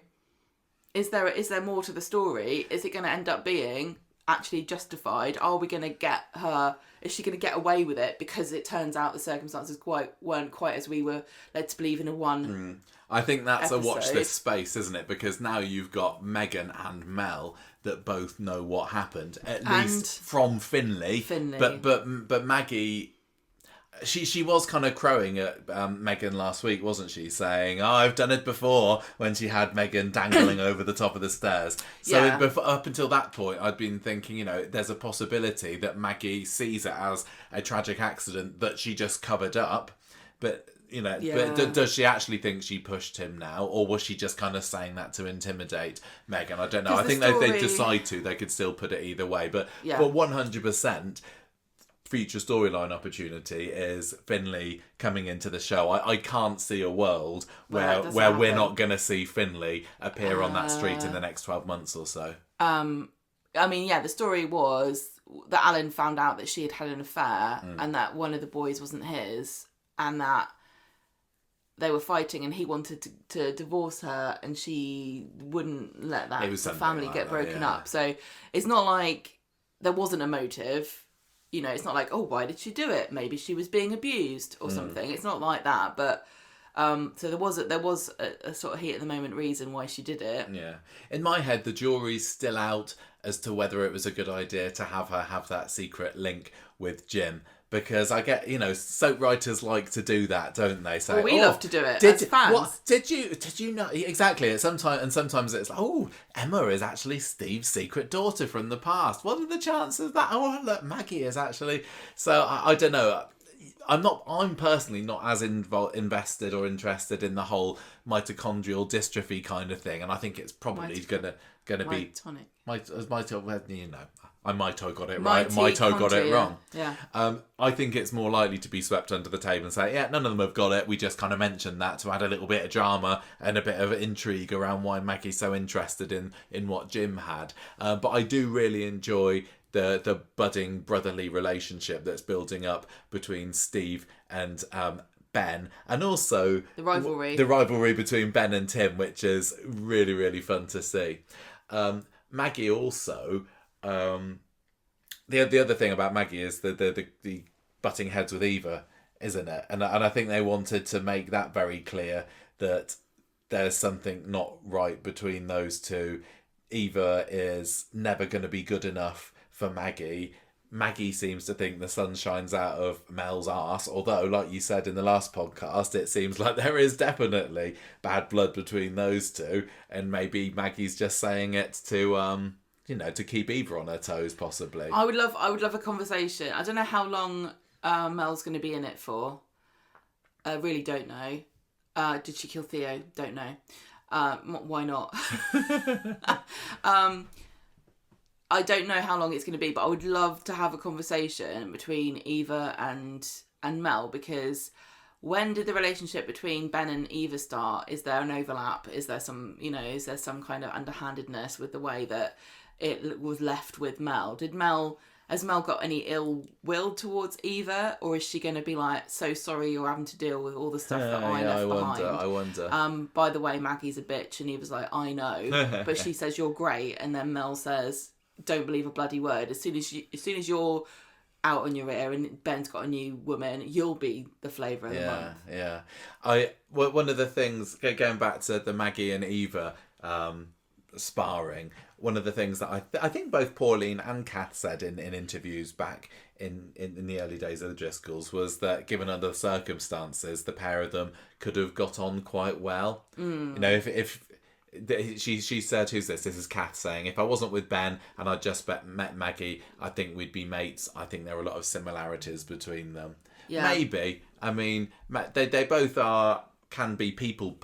is there more to the story? Is it going to end up being actually justified? Are we going to get her, is she going to get away with it because it turns out the circumstances weren't quite as we were led to believe in a one I think that's episode. a watch this space, isn't it? Because now you've got Megan and Mel that both know what happened, at least from Finlay. But Maggie, she was kind of crowing at Megan last week, wasn't she? Saying, "Oh, I've done it before," when she had Megan dangling over the top of the stairs. So up until that point, I'd been thinking, you know, there's a possibility that Maggie sees it as a tragic accident that she just covered up, but. You know, but does she actually think she pushed him now, or was she just kind of saying that to intimidate Megan? I don't know. I think if they decide to, they could still put it either way. But for 100%, future storyline opportunity is Finlay coming into the show. I can't see a world where we're not going to see Finlay appear on that street in the next 12 months or so. I mean, the story was that Alan found out that she had an affair and that one of the boys wasn't his, and that they were fighting and he wanted to divorce her and she wouldn't let that family get broken up. So it's not like there wasn't a motive. You know, it's not like, oh, why did she do it? Maybe she was being abused or something. It's not like that. But so there was a sort of heat at the moment reason why she did it. Yeah. In my head, the jury's still out as to whether it was a good idea to have her have that secret link with Jim. Because I get, you know, soap writers like to do that, don't they? Say, we love to do it as fans. What, did you know? Exactly. Sometimes it's like, oh, Emma is actually Steve's secret daughter from the past. What are the chances of that? Oh, look, Maggie is actually. So I don't know. I'm personally not as invested or interested in the whole mitochondrial dystrophy kind of thing, and I think it's probably gonna be you know. I might have got it right. Might have got it wrong. Yeah. I think it's more likely to be swept under the table and say, yeah, none of them have got it. We just kind of mentioned that to add a little bit of drama and a bit of intrigue around why Maggie's so interested in what Jim had. But I do really enjoy the budding brotherly relationship that's building up between Steve and Ben, and also the rivalry between Ben and Tim, which is really, really fun to see. Maggie also. The other thing about Maggie is the butting heads with Eva, isn't it? And I think they wanted to make that very clear that there's something not right between those two. Eva is never going to be good enough for Maggie. Maggie seems to think the sun shines out of Mel's arse, although, like you said in the last podcast, it seems like there is definitely bad blood between those two, and maybe Maggie's just saying it to you know, to keep Eva on her toes, possibly. I would love a conversation. I don't know how long Mel's going to be in it for. I really don't know. Did she kill Theo? Don't know. Why not? I don't know how long it's going to be, but I would love to have a conversation between Eva and Mel, because when did the relationship between Ben and Eva start? Is there an overlap? Is there some kind of underhandedness with the way that it was left with Mel? Has Mel got any ill will towards Eva, or is she going to be like, so sorry you're having to deal with all the stuff that I left behind? I wonder. By the way, Maggie's a bitch, and Eva's like, I know, but she says you're great, and then Mel says, don't believe a bloody word. As soon as you're out on your ear and Ben's got a new woman, you'll be the flavour of the month. Yeah. One of the things, going back to the Maggie and Eva sparring, one of the things that I think both Pauline and Kath said in interviews back in the early days of the Driscolls was that given other circumstances, the pair of them could have got on quite well. You know, if she said, who's this? This is Kath saying, if I wasn't with Ben and I just met Maggie, I think we'd be mates. I think there are a lot of similarities between them. maybe. I mean, they both can be people.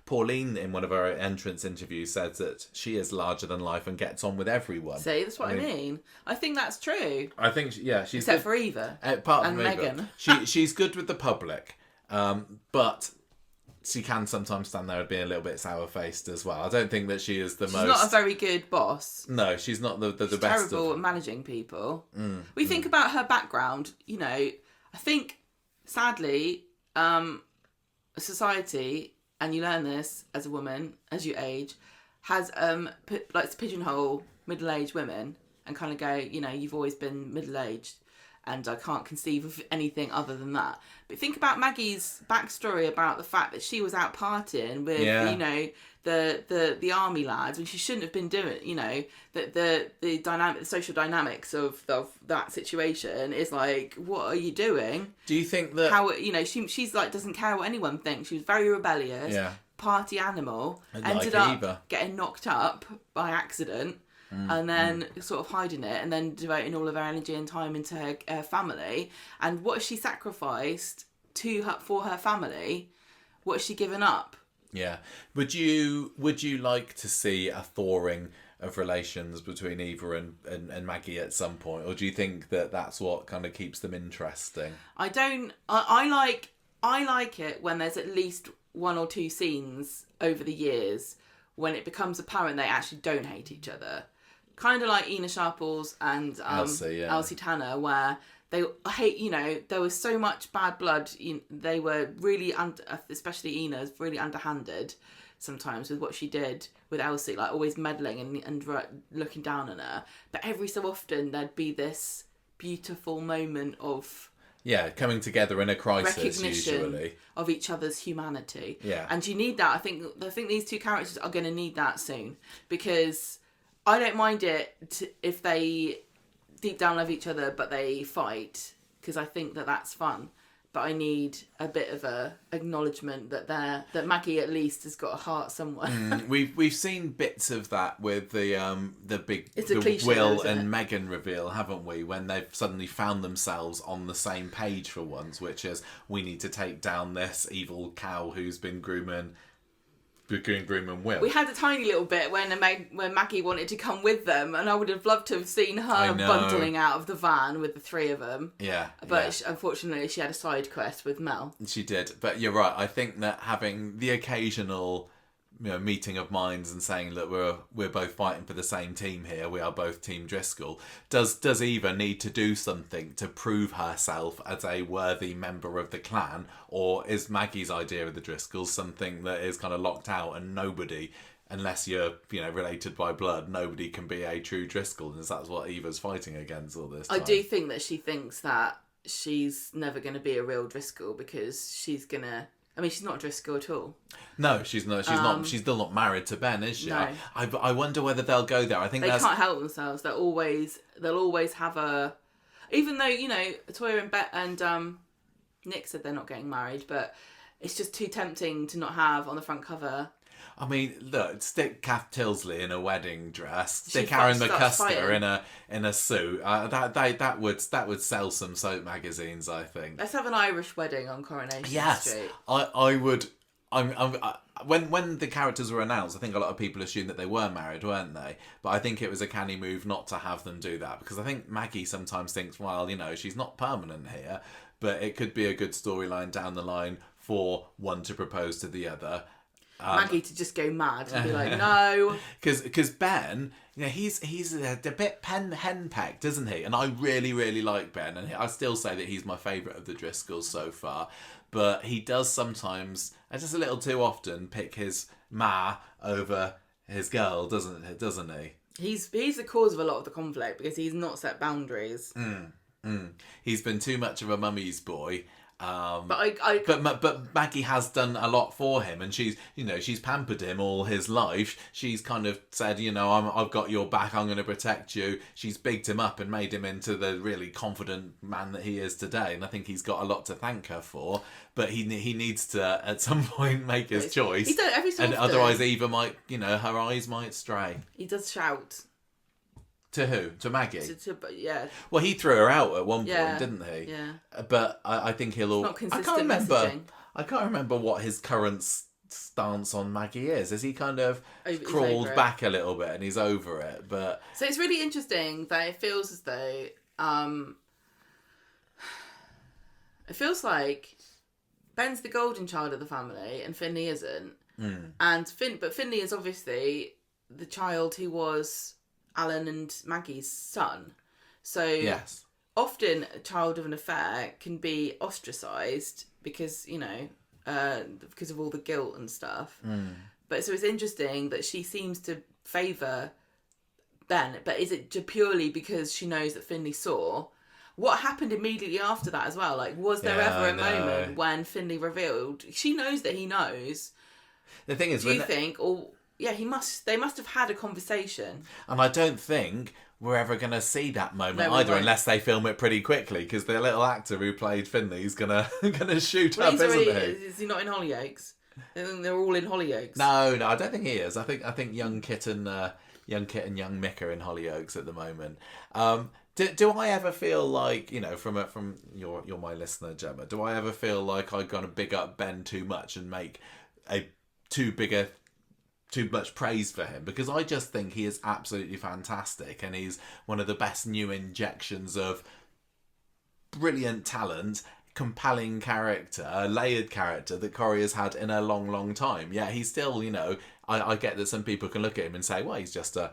Pauline, in one of her entrance interviews, says that she is larger than life and gets on with everyone. See, that's what I mean. I think that's true. I think, she's except good. for Eva Apart and from Megan. She's good with the public, but she can sometimes stand there and be a little bit sour-faced as well. I don't think that she is She's not a very good boss. No, she's not the She's best. Terrible at managing people. We think about her background. I think sadly, society, and you learn this as a woman as you age, has likes to pigeonhole middle-aged women and kind of go, you've always been middle-aged. And I can't conceive of anything other than that. But think about Maggie's backstory about the fact that she was out partying with, the army lads, when she shouldn't have been doing. The social dynamics of that situation is like, what are you doing? Do you think that she's like doesn't care what anyone thinks? She was very rebellious, party animal, ended up getting knocked up by accident. And then sort of hiding it, and then devoting all of her energy and time into her family. And what has she sacrificed for her family? What has she given up? Yeah. Would you like to see a thawing of relations between Eva and Maggie at some point, or do you think that that's what kind of keeps them interesting? I don't. I like it when there's at least one or two scenes over the years when it becomes apparent they actually don't hate each other. Kind of like Ina Sharples and Elsie Tanner, where they hate, there was so much bad blood. They were really, especially Ina's, really underhanded sometimes with what she did with Elsie, like always meddling and looking down on her. But every so often there'd be this beautiful moment of coming together in a crisis, recognition usually, of each other's humanity. Yeah, and you need that. I think these two characters are going to need that soon, because I don't mind it if they deep down love each other but they fight, because I think that's fun. But I need a bit of a acknowledgement that Maggie at least has got a heart somewhere. We've seen bits of that with the big cliche, Will and Megan reveal, haven't we? When they've suddenly found themselves on the same page for once, which is, we need to take down this evil cow who's been grooming Will. We had a tiny little bit when Maggie wanted to come with them, and I would have loved to have seen her bundling out of the van with the three of them. Yeah. But unfortunately, she had a side quest with Mel. She did. But you're right. I think that having the occasional meeting of minds and saying, look, we're both fighting for the same team here. We are both Team Driscoll. Does Eva need to do something to prove herself as a worthy member of the clan, or is Maggie's idea of the Driscolls something that is kind of locked out and nobody, unless you're related by blood, nobody can be a true Driscoll? And that's what Eva's fighting against all this time. I do think that she thinks that she's never going to be a real Driscoll, because she's not a Driscoll at all. No, she's not. She's not. She's still not married to Ben, is she? No. I wonder whether they'll go there. I think they can't help themselves. They'll always have a. Even though Toya and Nick said they're not getting married, but it's just too tempting to not have on the front cover. I mean, look, stick Kath Tilsley in a wedding dress, stick Aaron McCusker in a suit. That would sell some soap magazines, I think. Let's have an Irish wedding on Coronation Street. Yes, I would. When the characters were announced, I think a lot of people assumed that they were married, weren't they? But I think it was a canny move not to have them do that, because I think Maggie sometimes thinks, well, she's not permanent here, but it could be a good storyline down the line for one to propose to the other. Maggie to just go mad and be like, no. Because Ben, he's a bit henpecked, isn't he? And I really, really like Ben. And I still say that he's my favourite of the Driscolls so far. But he does sometimes, just a little too often, pick his ma over his girl, doesn't he? He's the cause of a lot of the conflict, because he's not set boundaries. He's been too much of a mummy's boy. But Maggie has done a lot for him, and she's pampered him all his life. She's kind of said, I've got your back, I'm going to protect you. She's bigged him up and made him into the really confident man that he is today, and I think he's got a lot to thank her for. But he needs to at some point make his choice. He does every so often. Otherwise Eva might, her eyes might stray. He does shout. To who? To Maggie? Yeah. Well, he threw her out at one Yeah. point, didn't he? Yeah. But I think he'll... Not consistent messaging. messaging. I can't remember what his current stance on Maggie is. Has he kind of crawled back a little bit and he's over it? But so it's really interesting that it feels as though it feels like Ben's the golden child of the family and Finley isn't. But Finley is obviously the child who was Alan and Maggie's son. So yes. Often a child of an affair can be ostracised because, because of all the guilt and stuff. But so it's interesting that she seems to favour Ben. But is it purely because she knows that Finley saw? What happened immediately after that as well? Like, was there ever a moment when Finley revealed? She knows that he knows. The thing is, do you think? They must have had a conversation. And I don't think we're ever going to see that moment either, unless they film it pretty quickly, because the little actor who played Finley's gonna shoot up, isn't he? Is he not in Hollyoaks? They're all in Hollyoaks. No, I don't think he is. I think young Kit and young Mick are in Hollyoaks at the moment. Do I ever feel like, from you're my listener, Gemma, do I ever feel like I'm going to big up Ben too much and make too much praise for him? Because I just think he is absolutely fantastic, and he's one of the best new injections of brilliant talent, compelling character, layered character that Corrie has had in a long, long time. Yeah, he's still, I get that some people can look at him and say, well, he's just a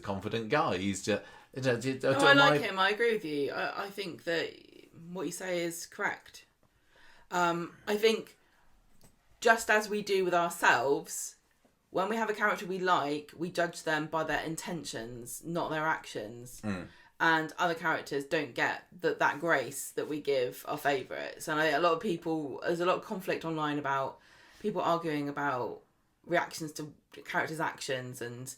confident guy. He's just... I like him. I agree with you. I think that what you say is correct. I think just as we do with ourselves, when we have a character we like, we judge them by their intentions, not their actions. And other characters don't get that grace that we give our favourites. And there's a lot of conflict online about people arguing about reactions to characters' actions and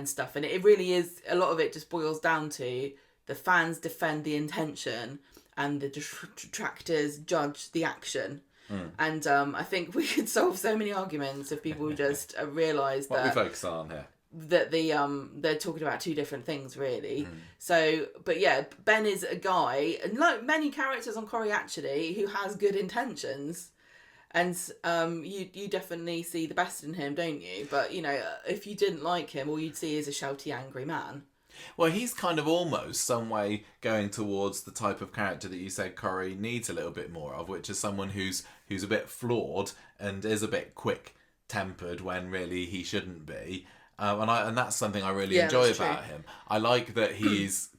stuff. And it really is, a lot of it just boils down to the fans defend the intention and the detractors judge the action. And I think we could solve so many arguments if people just realise that... What we focus on here. That they're talking about two different things, really. So, but yeah, Ben is a guy, and like many characters on Corrie actually, who has good intentions. And you definitely see the best in him, don't you? But, if you didn't like him, all you'd see is a shouty, angry man. Well, he's kind of almost some way going towards the type of character that you said Corrie needs a little bit more of, which is someone who's a bit flawed and is a bit quick-tempered when really he shouldn't be. And that's something I really enjoy about him. I like that he's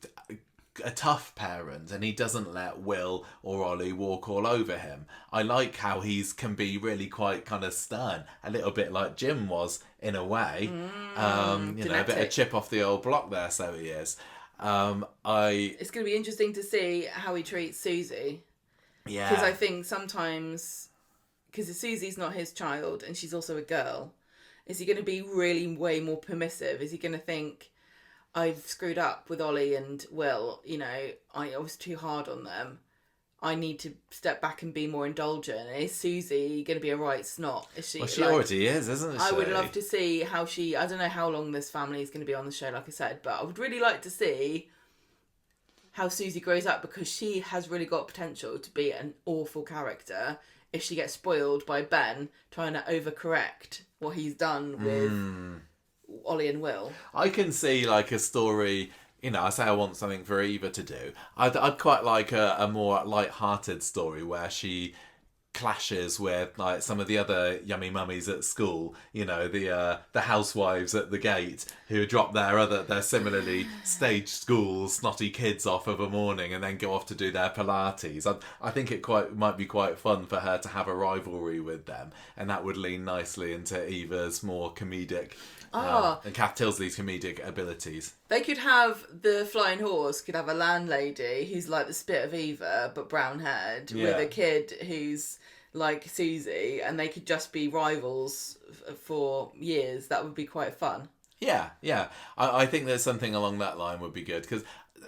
a tough parent and he doesn't let Will or Ollie walk all over him. I like how can be really quite kind of stern, a little bit like Jim was in a way. A bit of chip off the old block there, so he is. It's going to be interesting to see how he treats Susie. Yeah. Because I think sometimes, because Susie's not his child and she's also a girl, is he going to be really way more permissive? Is he going to think, I've screwed up with Ollie and Will, I was too hard on them. I need to step back and be more indulgent. Is Susie going to be a right snot? Is she? Well, she already is, isn't she? I would love to see how I don't know how long this family is going to be on the show, like I said, but I would really like to see how Susie grows up, because she has really got potential to be an awful character if she gets spoiled by Ben trying to overcorrect what he's done with Ollie and Will. I can see like a story, I say I want something for Eva to do. I'd quite like a more light-hearted story where she clashes with like some of the other yummy mummies at school, the housewives at the gate who drop their similarly staged school snotty kids off of a morning and then go off to do their Pilates. I think it might be quite fun for her to have a rivalry with them, and that would lean nicely into Eva's more comedic and Kath Tilsley's comedic abilities. They could have the Flying Horse could have a landlady who's like the spit of Eva but brown haired, with a kid who's like Susie, and they could just be rivals for years. That would be quite fun. Yeah. I think there's something along that line would be good, because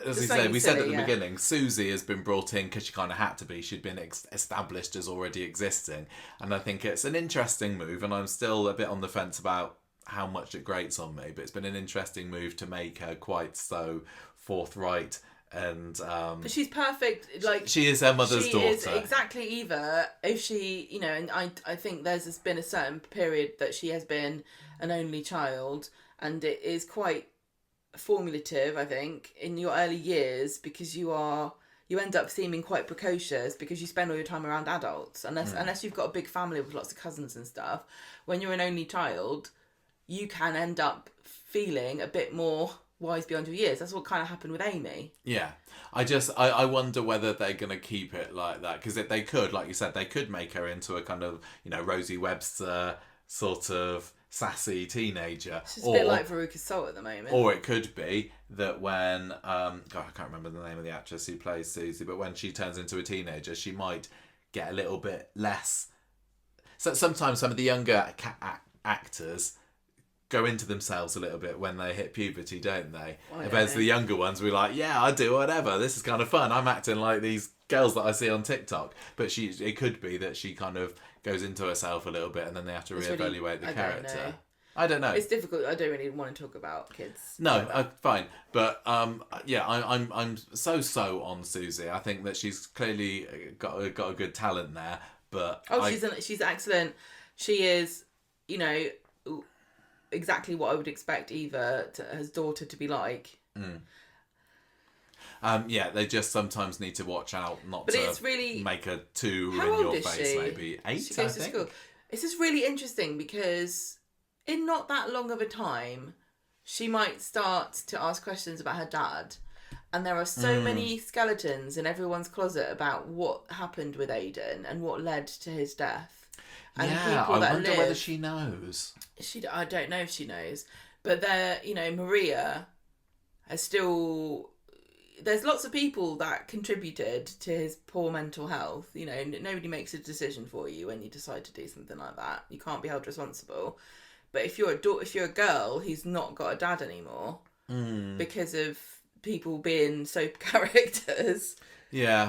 as we said at the beginning, Susie has been brought in because she kind of had to be. She'd been established as already existing, and I think it's an interesting move, and I'm still a bit on the fence about how much it grates on me, but it's been an interesting move to make her quite so forthright and but she's perfect. Like, she is her mother's daughter. She is exactly Eva. If she, and I think there's been a certain period that she has been an only child, and it is quite formulative, I think, in your early years, because you end up seeming quite precocious because you spend all your time around adults, unless you've got a big family with lots of cousins and stuff. When you're an only child, you can end up feeling a bit more wise beyond your years. That's what kind of happened with Amy. Yeah. I wonder whether they're going to keep it like that, because they could, like you said, they could make her into a kind of, Rosie Webster sort of sassy teenager. She's a bit like Veruca Salt at the moment. Or it could be that when, God, I can't remember the name of the actress who plays Susie, but when she turns into a teenager, she might get a little bit less. So sometimes some of the younger actors go into themselves a little bit when they hit puberty, don't they? Whereas the younger ones, we're like, yeah, I do whatever. This is kind of fun. I'm acting like these girls that I see on TikTok. But it could be that she kind of goes into herself a little bit, and then they have to reevaluate the character. I don't know. It's difficult. I don't really want to talk about kids. No, fine. But yeah, I'm so on Susie. I think that she's clearly got a good talent there. But she's excellent. She is, exactly what I would expect Eva, his daughter, to be like. Yeah, they just sometimes need to watch out not but to it's really, make a 2 how in old your is face. She? Maybe 8. She goes to school. It's just really interesting because in not that long of a time, she might start to ask questions about her dad. And there are so many skeletons in everyone's closet about what happened with Aidan and what led to his death. And yeah, I wonder whether she knows. I don't know if she knows. But Maria has still... There's lots of people that contributed to his poor mental health. Nobody makes a decision for you when you decide to do something like that. You can't be held responsible. But if you're a girl who's not got a dad anymore because of people being soap characters. Yeah,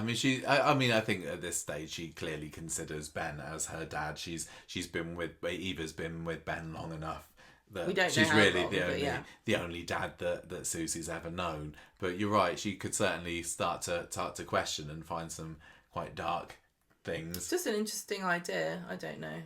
I mean, I think at this stage she clearly considers Ben as her dad. Eva's been with Ben long enough that we don't she's know really long, the only dad that Susie's ever known. But you're right, she could certainly start to question and find some quite dark things. It's just an interesting idea. I don't know.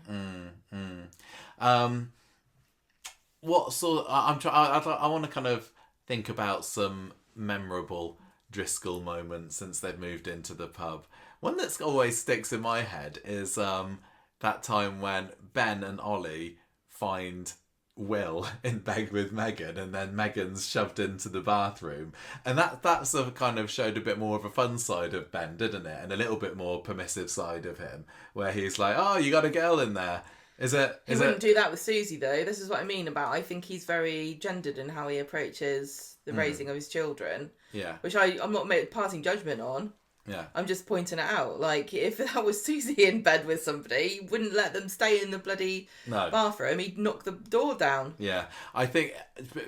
What sort? I want to kind of think about some memorable Driscoll moments since they've moved into the pub. One that's always sticks in my head is that time when Ben and Ollie find Will in bed with Megan, and then Megan's shoved into the bathroom, and that sort of kind of showed a bit more of a fun side of Ben, didn't it? And a little bit more permissive side of him, where he's like, "Oh, you got a girl in there." He wouldn't do that with Susie, though. This is what I mean about, I think he's very gendered in how he approaches the raising of his children. Yeah. Which I'm not passing judgment on. Yeah. I'm just pointing it out. Like, if that was Susie in bed with somebody, he wouldn't let them stay in the bloody bathroom. He'd knock the door down. Yeah. I think,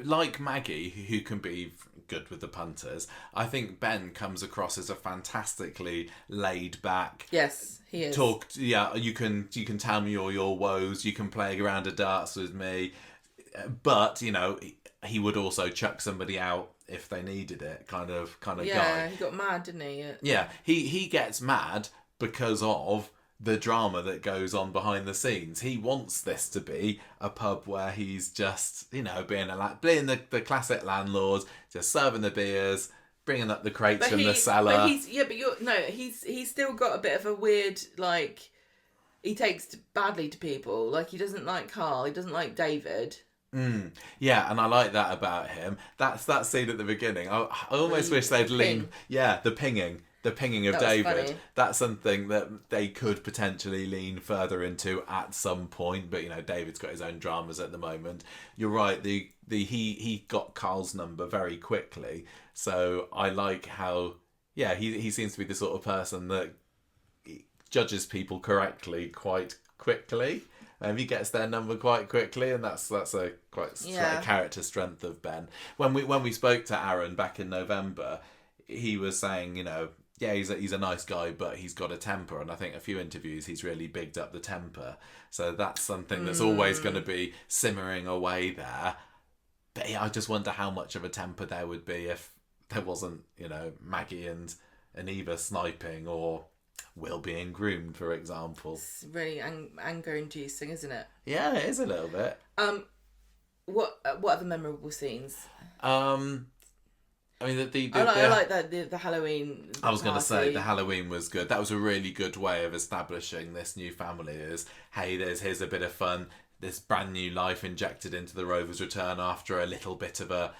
like Maggie, who can be good with the punters, I think Ben comes across as a fantastically laid back. Yes, he is. You can tell me all your woes. You can play around a darts with me, but he would also chuck somebody out if they needed it, kind of guy. Yeah, he got mad, didn't he? Yeah, he gets mad because of the drama that goes on behind the scenes. He wants this to be a pub where he's just, being the classic landlord, just serving the beers, bringing up the crates from the cellar. He's still got a bit of a weird, like, he takes badly to people. Like, he doesn't like Carl, he doesn't like David. Yeah, and I like that about him. That's that scene at the beginning. I almost wish they'd lean. Yeah, the pinging of David. Funny. That's something that they could potentially lean further into at some point. But David's got his own dramas at the moment. You're right. He got Carl's number very quickly. So I like how he seems to be the sort of person that judges people correctly quite quickly. He gets their number quite quickly, and that's a quite character strength of Ben. When we spoke to Aaron back in November, he was saying, yeah, he's a nice guy, but he's got a temper. And I think a few interviews he's really bigged up the temper. So that's something that's always going to be simmering away there. But yeah, I just wonder how much of a temper there would be if there wasn't, Maggie and Eva sniping, or Will being groomed, for example. It's really anger-inducing, isn't it? Yeah, it is a little bit. What other memorable scenes? I mean, I like the Halloween. I was going to say the Halloween was good. That was a really good way of establishing this new family. Is hey, here's a bit of fun. This brand new life injected into the Rovers Return after a little bit of a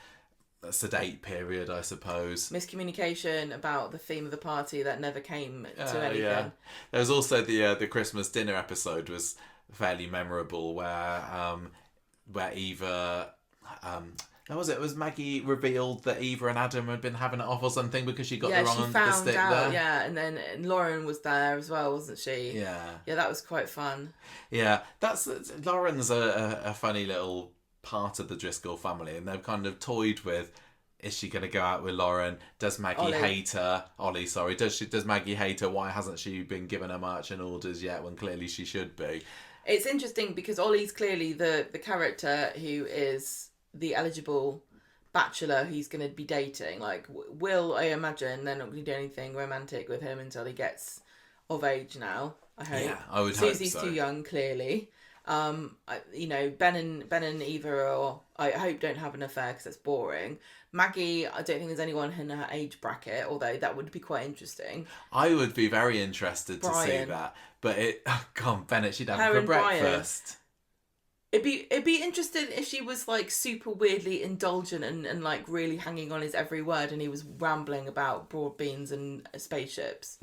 sedate period, I suppose. Miscommunication about the theme of the party that never came to anything. Yeah. There was also the Christmas dinner episode was fairly memorable, where Eva. How was it? It was Maggie revealed that Eva and Adam had been having it off or something because she got the wrong the stick there. Yeah, and then Lauren was there as well, wasn't she? Yeah. Yeah, that was quite fun. Yeah, Lauren's a funny little part of the Driscoll family, and they've kind of toyed with, is she going to go out with Lauren? Does Maggie hate her? Ollie, sorry. Does Maggie hate her? Why hasn't she been given her marching orders yet when clearly she should be? It's interesting because Ollie's clearly the character who is the eligible bachelor he's going to be dating. Like, Will, I imagine they're not going to do anything romantic with him until he gets of age now, I hope. Yeah, I would hope so. Susie's too young, clearly. Ben and Eva I hope don't have an affair because that's boring. Maggie, I don't think there's anyone in her age bracket, although that would be quite interesting. I would be very interested to see that. But Bennett, she'd have her for breakfast. It'd be interesting if she was like super weirdly indulgent and like really hanging on his every word, and he was rambling about broad beans and spaceships.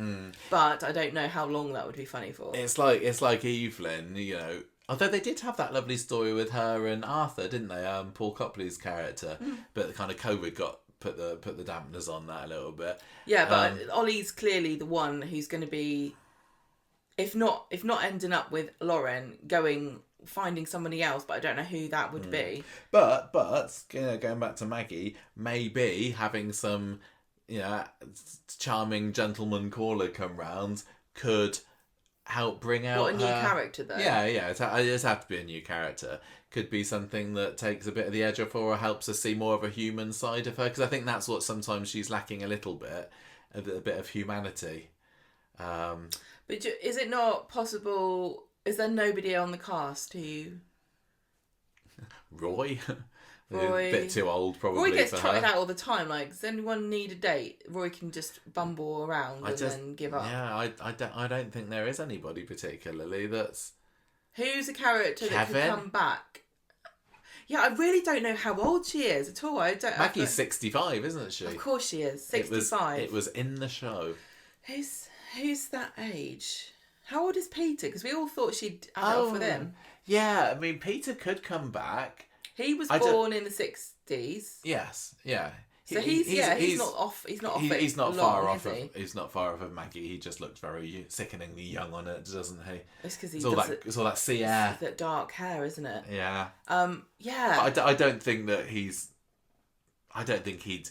But I don't know how long that would be funny for. It's like Evelyn, although they did have that lovely story with her and Arthur, didn't they? Paul Copley's character, but the kind of COVID put the dampeners on that a little bit. Yeah, but Ollie's clearly the one who's going to be, if not ending up with Lauren, finding somebody else, but I don't know who that would be. But going back to Maggie, maybe having some charming gentleman caller come round could help bring out a new character though. Yeah, it has to be a new character. Could be something that takes a bit of the edge off her or helps us see more of a human side of her, because I think that's what sometimes she's lacking a little bit, a bit of humanity. But is it not possible? Is there nobody on the cast who... Roy? A bit too old, probably. Roy gets trotted out all the time. Like, does anyone need a date? Roy can just bumble around then give up. Yeah, I don't think there is anybody particularly that's... Who's a character that could come back? Yeah, I really don't know how old she is at all. Maggie's 65, isn't she? Of course she is. 65. It was in the show. Who's that age? How old is Peter? Because we all thought she'd have it off with him. Yeah, I mean, Peter could come back. He was born in the 60s. Yes, yeah. So he's not off. He's not off. He's not far off. He's not far off of Maggie. He just looks very sickeningly young on it, doesn't he? It's because it's all that sea air. That dark hair, isn't it? Yeah. Yeah. But I don't think that I don't think he'd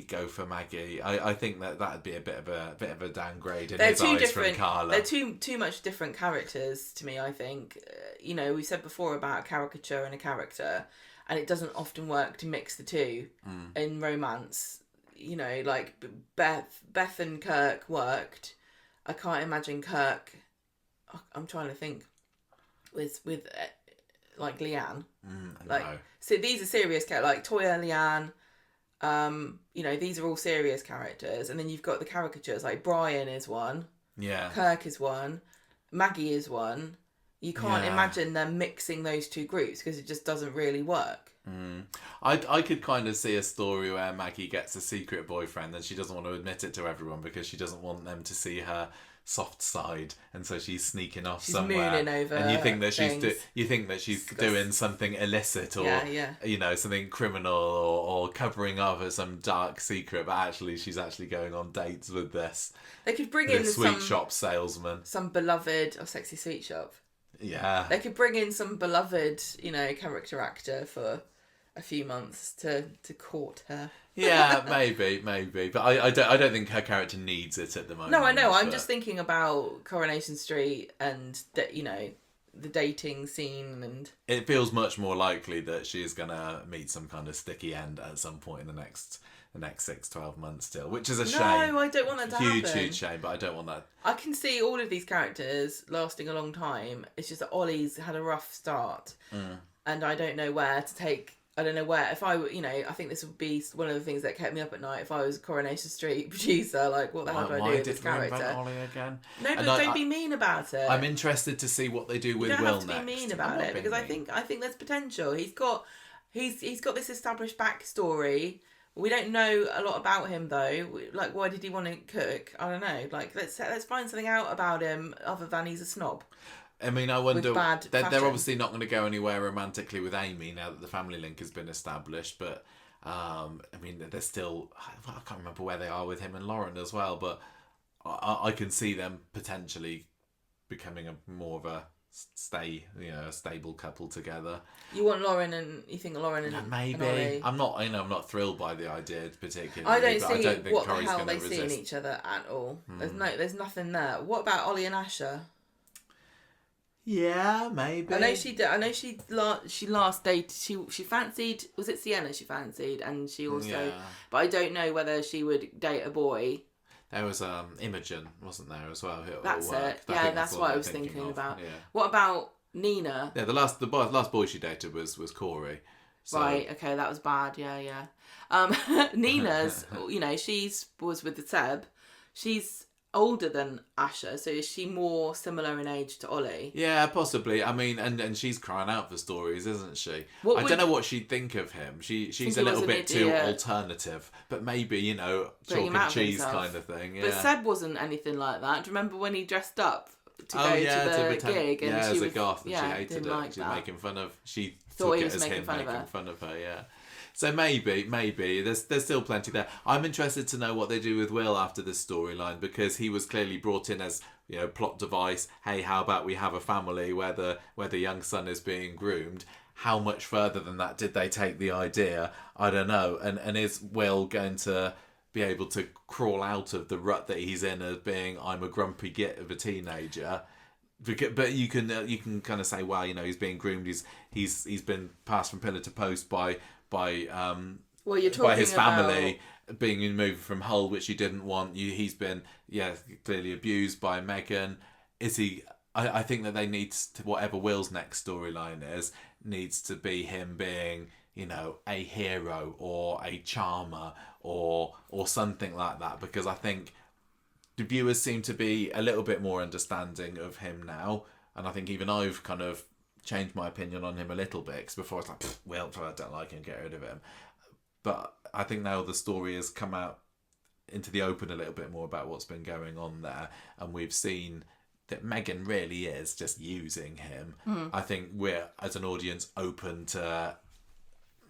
go for Maggie. I think that'd be a bit of a downgrade in his eyes from Carla. They're too much different characters to me, I think. We said before about a caricature and a character, and it doesn't often work to mix the two in romance. Like Beth and Kirk worked. I can't imagine Kirk. I'm trying to think with like Leanne. No. So these are serious characters, like Toya, Leanne. These are all serious characters, and then you've got the caricatures, like Brian is one, Kirk is one, Maggie is one. You can't imagine them mixing those two groups because it just doesn't really work. I could kind of see a story where Maggie gets a secret boyfriend and she doesn't want to admit it to everyone because she doesn't want them to see her soft side, and so she's sneaking off somewhere, mooning over, and you think that she's doing something illicit or something criminal or covering up some dark secret, but actually she's going on dates with this. They could bring in sweet shop salesman, some beloved or sexy sweet shop. Yeah, they could bring in some beloved character actor for a few months to court her. Yeah, maybe, but I don't think her character needs it at the moment. No, I know. I'm but... just thinking about Coronation Street and the dating scene, and it feels much more likely that she is gonna meet some kind of sticky end at some point in the next 6-12 months still, which is a shame. No, I don't want that to happen. Huge shame, but I don't want that. I can see all of these characters lasting a long time. It's just that Ollie's had a rough start, and I don't know where to take. I don't know where. If I were, I think this would be one of the things that kept me up at night. If I was a Coronation Street producer, like, what the hell do I do with this character? Ollie again? No, but don't be mean about it. I'm interested to see what they do with Will next. You don't have to be mean about it, because I think there's potential. He's got this established backstory. We don't know a lot about him though. Like, why did he want to cook? I don't know. Like, let's find something out about him other than he's a snob. I mean, I wonder. They're obviously not going to go anywhere romantically with Amy now that the family link has been established. But I mean, they're still. I can't remember where they are with him and Lauren as well. But I can see them potentially becoming more of a stable couple together. You think Lauren and maybe and I'm not thrilled by the idea particularly. I don't see think what Corrie's the hell they resist. see in each other at all. There's nothing there. What about Ollie and Asher? Yeah, maybe. I know she last dated. She fancied. Was it Sienna? She fancied, and she also. Yeah. But I don't know whether she would date a boy. There was Imogen, wasn't there, as well? That's it. That's what I was thinking about. Yeah. What about Nina? Yeah, the last boy she dated was Corrie. So. Right. Okay, that was bad. Yeah. Nina's. She was with the Seb. She's older than Asher, so is she more similar in age to Ollie? Yeah, possibly. I mean, and she's crying out for stories, isn't she? I don't know what she'd think of him. She's a little bit too alternative, but maybe, chalk and cheese kind of thing. Yeah. But Seb wasn't anything like that. Do you remember when he dressed up to go to the gig? And she was a goth and she hated it. Like she was making fun of. She thought took he it was as making him fun making of her. Yeah. So maybe there's still plenty there. I'm interested to know what they do with Will after this storyline, because he was clearly brought in as plot device. Hey, how about we have a family where the young son is being groomed? How much further than that did they take the idea? I don't know. And is Will going to be able to crawl out of the rut that he's in of being I'm a grumpy git of a teenager? But you can kind of say, well, he's being groomed. He's been passed from pillar to post by his family, being removed from Hull, which he didn't want. He's been clearly abused by Megan. Is he? I think that they need to, whatever Will's next storyline needs to be him being a hero or a charmer or something like that, because I think the viewers seem to be a little bit more understanding of him now, and I think even I've kind of changed my opinion on him a little bit, because before it's like, well, I don't like him, get rid of him. But I think now the story has come out into the open a little bit more about what's been going on there, and we've seen that Megan really is just using him. I think we're, as an audience, open to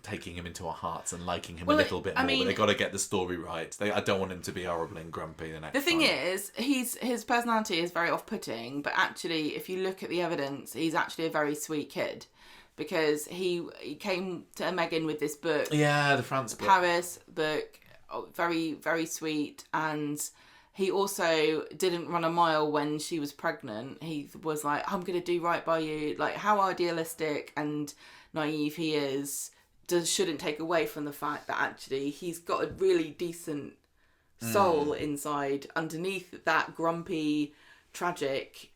taking him into our hearts and liking him a little bit more. But they got to get the story right. I don't want him to be horrible and grumpy the next time. The thing is, his personality is very off-putting, but actually, if you look at the evidence, he's actually a very sweet kid, because he came to Megan with this book. Yeah, the France book. Paris book, very, very sweet, and he also didn't run a mile when she was pregnant. He was like, I'm going to do right by you. Like, how idealistic and naive he is shouldn't take away from the fact that actually he's got a really decent soul inside, underneath that grumpy, tragic,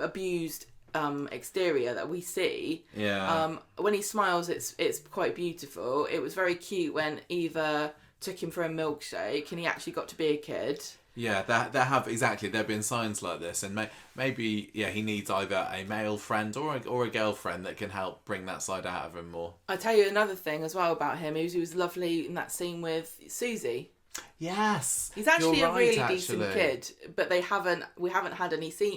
abused exterior that we see. When he smiles, it's quite beautiful. It was very cute when Eva took him for a milkshake and he actually got to be a kid. Yeah, there have been signs like this, and maybe he needs either a male friend or a girlfriend that can help bring that side out of him more. I tell you another thing as well about him. He was lovely in that scene with Susie. Yes, he's actually a really decent kid, but we haven't had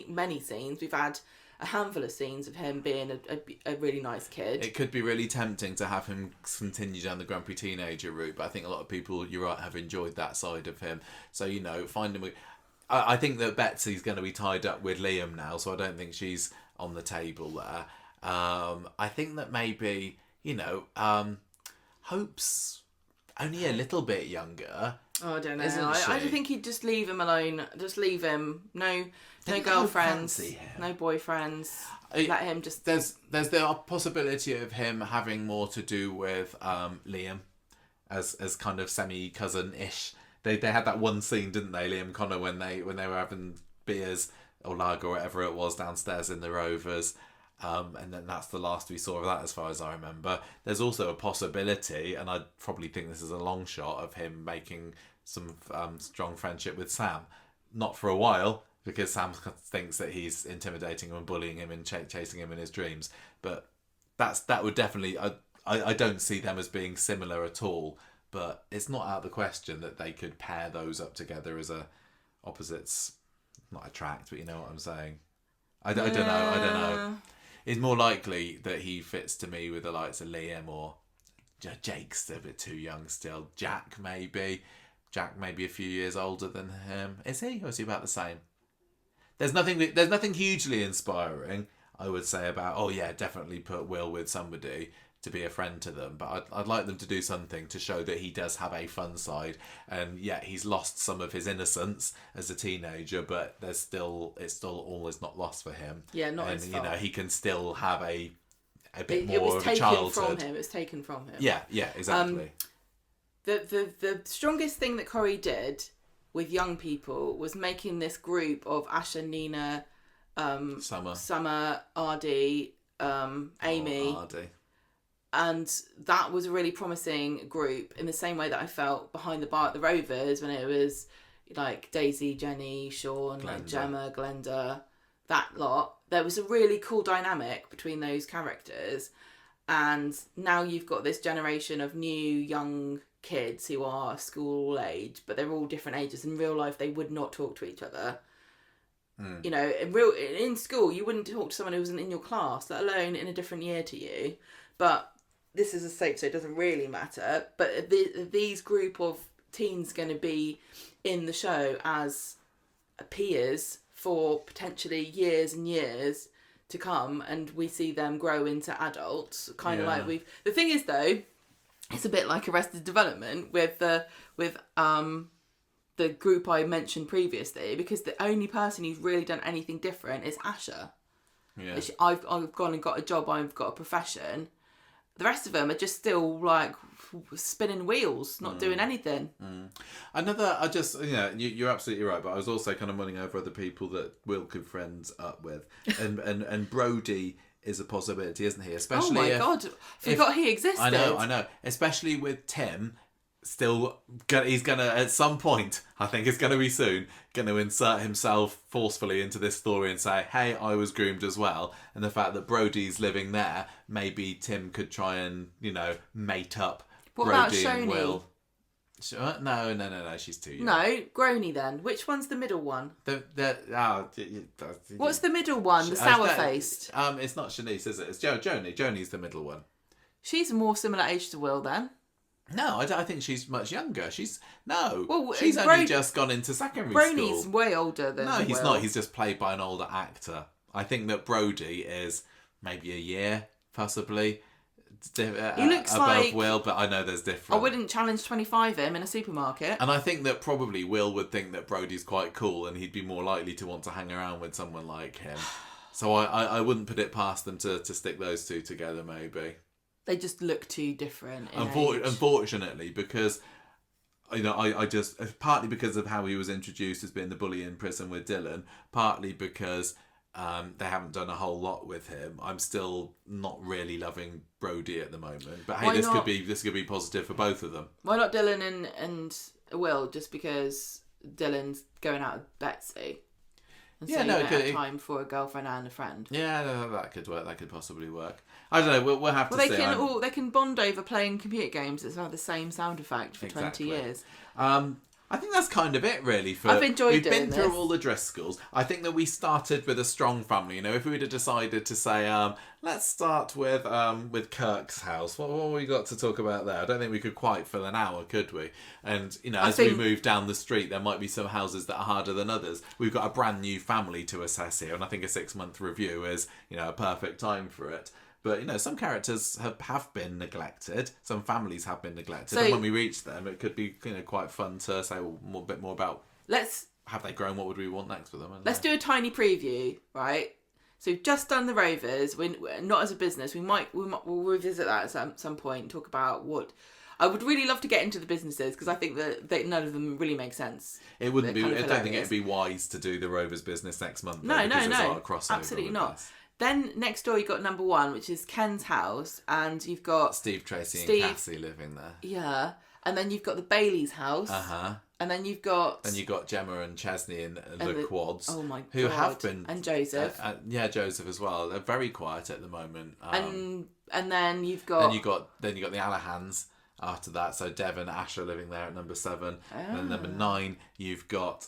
many scenes. We've had a handful of scenes of him being a really nice kid. It could be really tempting to have him continue down the grumpy teenager route, but I think a lot of people, you're right, have enjoyed that side of him. So, find him. I think that Betsy's going to be tied up with Liam now, so I don't think she's on the table there. I think that maybe, Hope's only a little bit younger. Oh, I don't know. Isn't I she? think he'd just leave him alone. Just leave him. No Didn't Hope girlfriends. fancy him? No boyfriends. Let him just... There's the possibility of him having more to do with Liam as kind of semi-cousin-ish. They had that one scene, didn't they, Liam Connor, when they were having beers or lager or whatever it was downstairs in the Rovers. And then that's the last we saw of that as far as I remember. There's also a possibility, and I probably think this is a long shot, of him making some strong friendship with Sam. Not for a while, because Sam thinks that he's intimidating him and bullying him and chasing him in his dreams. But that would definitely... I don't see them as being similar at all, but it's not out of the question that they could pair those up together as opposites. Not attract, but you know what I'm saying. I don't know. It's more likely that he fits to me with the likes of Liam, or Jake's a bit too young still. Jack maybe a few years older than him. Is he, or is he about the same? There's nothing hugely inspiring, I would say, about, oh yeah, definitely put Will with somebody to be a friend to them, but I'd like them to do something to show that he does have a fun side, and yeah, he's lost some of his innocence as a teenager, but it's still all is not lost for him. Yeah, not and his fault. he can still have a bit more of a childhood. It was taken from him. Yeah, exactly. The strongest thing that Corrie did with young people was making this group of Asha, Nina, Summer, Ardy, Amy. Ardy. And that was a really promising group, in the same way that I felt behind the bar at the Rovers when it was like Daisy, Jenny, Sean, like Gemma, Glenda, that lot. There was a really cool dynamic between those characters. And now you've got this generation of new young kids who are school age, but they're all different ages. In real life, they would not talk to each other. You know, in school, you wouldn't talk to someone who wasn't in your class, let alone in a different year to you. But this is a soap, so it doesn't really matter. But these group of teens going to be in the show as peers for potentially years and years to come, and we see them grow into adults. Kind of like The thing is, though, it's a bit like Arrested Development with the group I mentioned previously, because the only person who's really done anything different is Asha. Yeah. I've gone and got a job. I've got a profession. The rest of them are just still like spinning wheels, not doing anything. You're absolutely right. But I was also kind of mulling over other people that Will could friends up with, and Brody is a possibility, isn't he? Especially, oh my god, forgot he existed. I know. Especially with Tim. He's gonna at some point, I think it's gonna be soon, gonna insert himself forcefully into this story and say, hey, I was groomed as well. And the fact that Brody's living there, maybe Tim could try and, mate up Brody and Will. No, she's too young. No, Grony then. Which one's the middle one? What's the middle one? The sour-faced? It's not Shanice, is it? It's Joni. Joni's the middle one. She's a more similar age to Will then. No, I think she's much younger. She's only just gone into secondary school. Brony's way older than No, he's Will. not. He's just played by an older actor. I think that Brody is maybe a year, possibly, he looks above like Will, but I know there's different. I wouldn't challenge 25 him in a supermarket. And I think that probably Will would think that Brody's quite cool, and he'd be more likely to want to hang around with someone like him. So I wouldn't put it past them to stick those two together, maybe. They just look too different. Unfortunately, because I just partly because of how he was introduced as being the bully in prison with Dylan, partly because they haven't done a whole lot with him. I'm still not really loving Brody at the moment, but hey, this could be positive for both of them. Why not Dylan and Will? Just because Dylan's going out with Betsy. And so you don't have time for a girlfriend and a friend. Yeah, that could work. That could possibly work. I don't know. We'll have to see. They can bond over playing computer games. It's had the same sound effect for 20 years. I think that's kind of it, really. I've enjoyed We've doing been through all the Driscolls. I think that we started with a strong family. If we would have decided to say, let's start with Kirk's house. What have we got to talk about there? I don't think we could quite fill an hour, could we? And, we move down the street, there might be some houses that are harder than others. We've got a brand new family to assess here, and I think a 6-month review is, a perfect time for it. But, some characters have been neglected. Some families have been neglected. So- and when we reach them, it could be, quite fun to say a bit more about Let's have they grown, what would we want next for them? Let's do a tiny preview, right? So we've just done the Rovers. We're not as a business. We'll revisit that at some point and talk about what. I would really love to get into the businesses because I think that none of them really make sense. It wouldn't be. They're I kind of don't think hilarious. it'd be wise to do the Rovers business next month. No, because there's a lot no, of crossover absolutely with not. this. Then next door you've got number 1, which is Ken's house, and you've got Steve, Tracy, Steve- and Cassie living there. yeah, and then you've got the Bailey's house, and then you've got And you got Gemma and Chesney and the Quads. oh my who God. have been and Joseph, Joseph as well. They're very quiet at the moment. and then you've got Then you got the Allahans after that. So Devon, Asher living there at number 7. And then number 9, you've got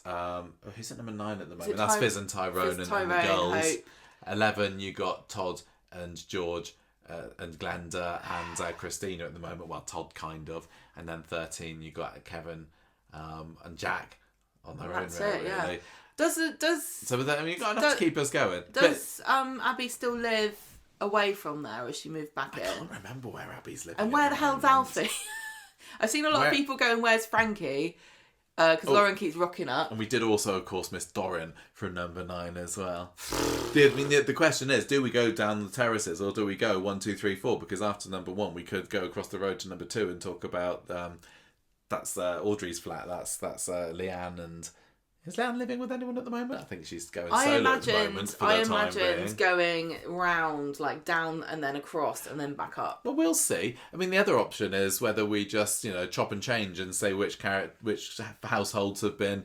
who's at number 9 at the moment? That's Fizz and Tyrone and the girls. Hope. 11, you got Todd and George and Glenda and Christina at the moment. Well, Todd kind of. And then 13, you got Kevin and Jack on their own. That's really, it, yeah. really. Does So you've got enough to keep us going. Does Abby still live away from there, or has she moved back in? I can't remember where Abby's living. And where the hell's Alfie? I've seen a lot of people going, "Where's Frankie?" Because Lauren keeps rocking up. And we did also, of course, miss Doran from number 9 as well. The question is, do we go down the terraces or do we go 1, 2, 3, 4? Because after number 1, we could go across the road to number 2 and talk about that's Audrey's flat. That's Leanne. And is Leanne living with anyone at the moment? I think she's going solo at the moment. For I the time imagined being. going round, like down and then across and then back up. Well, we'll see. I mean, the other option is whether we just, chop and change and say which households have been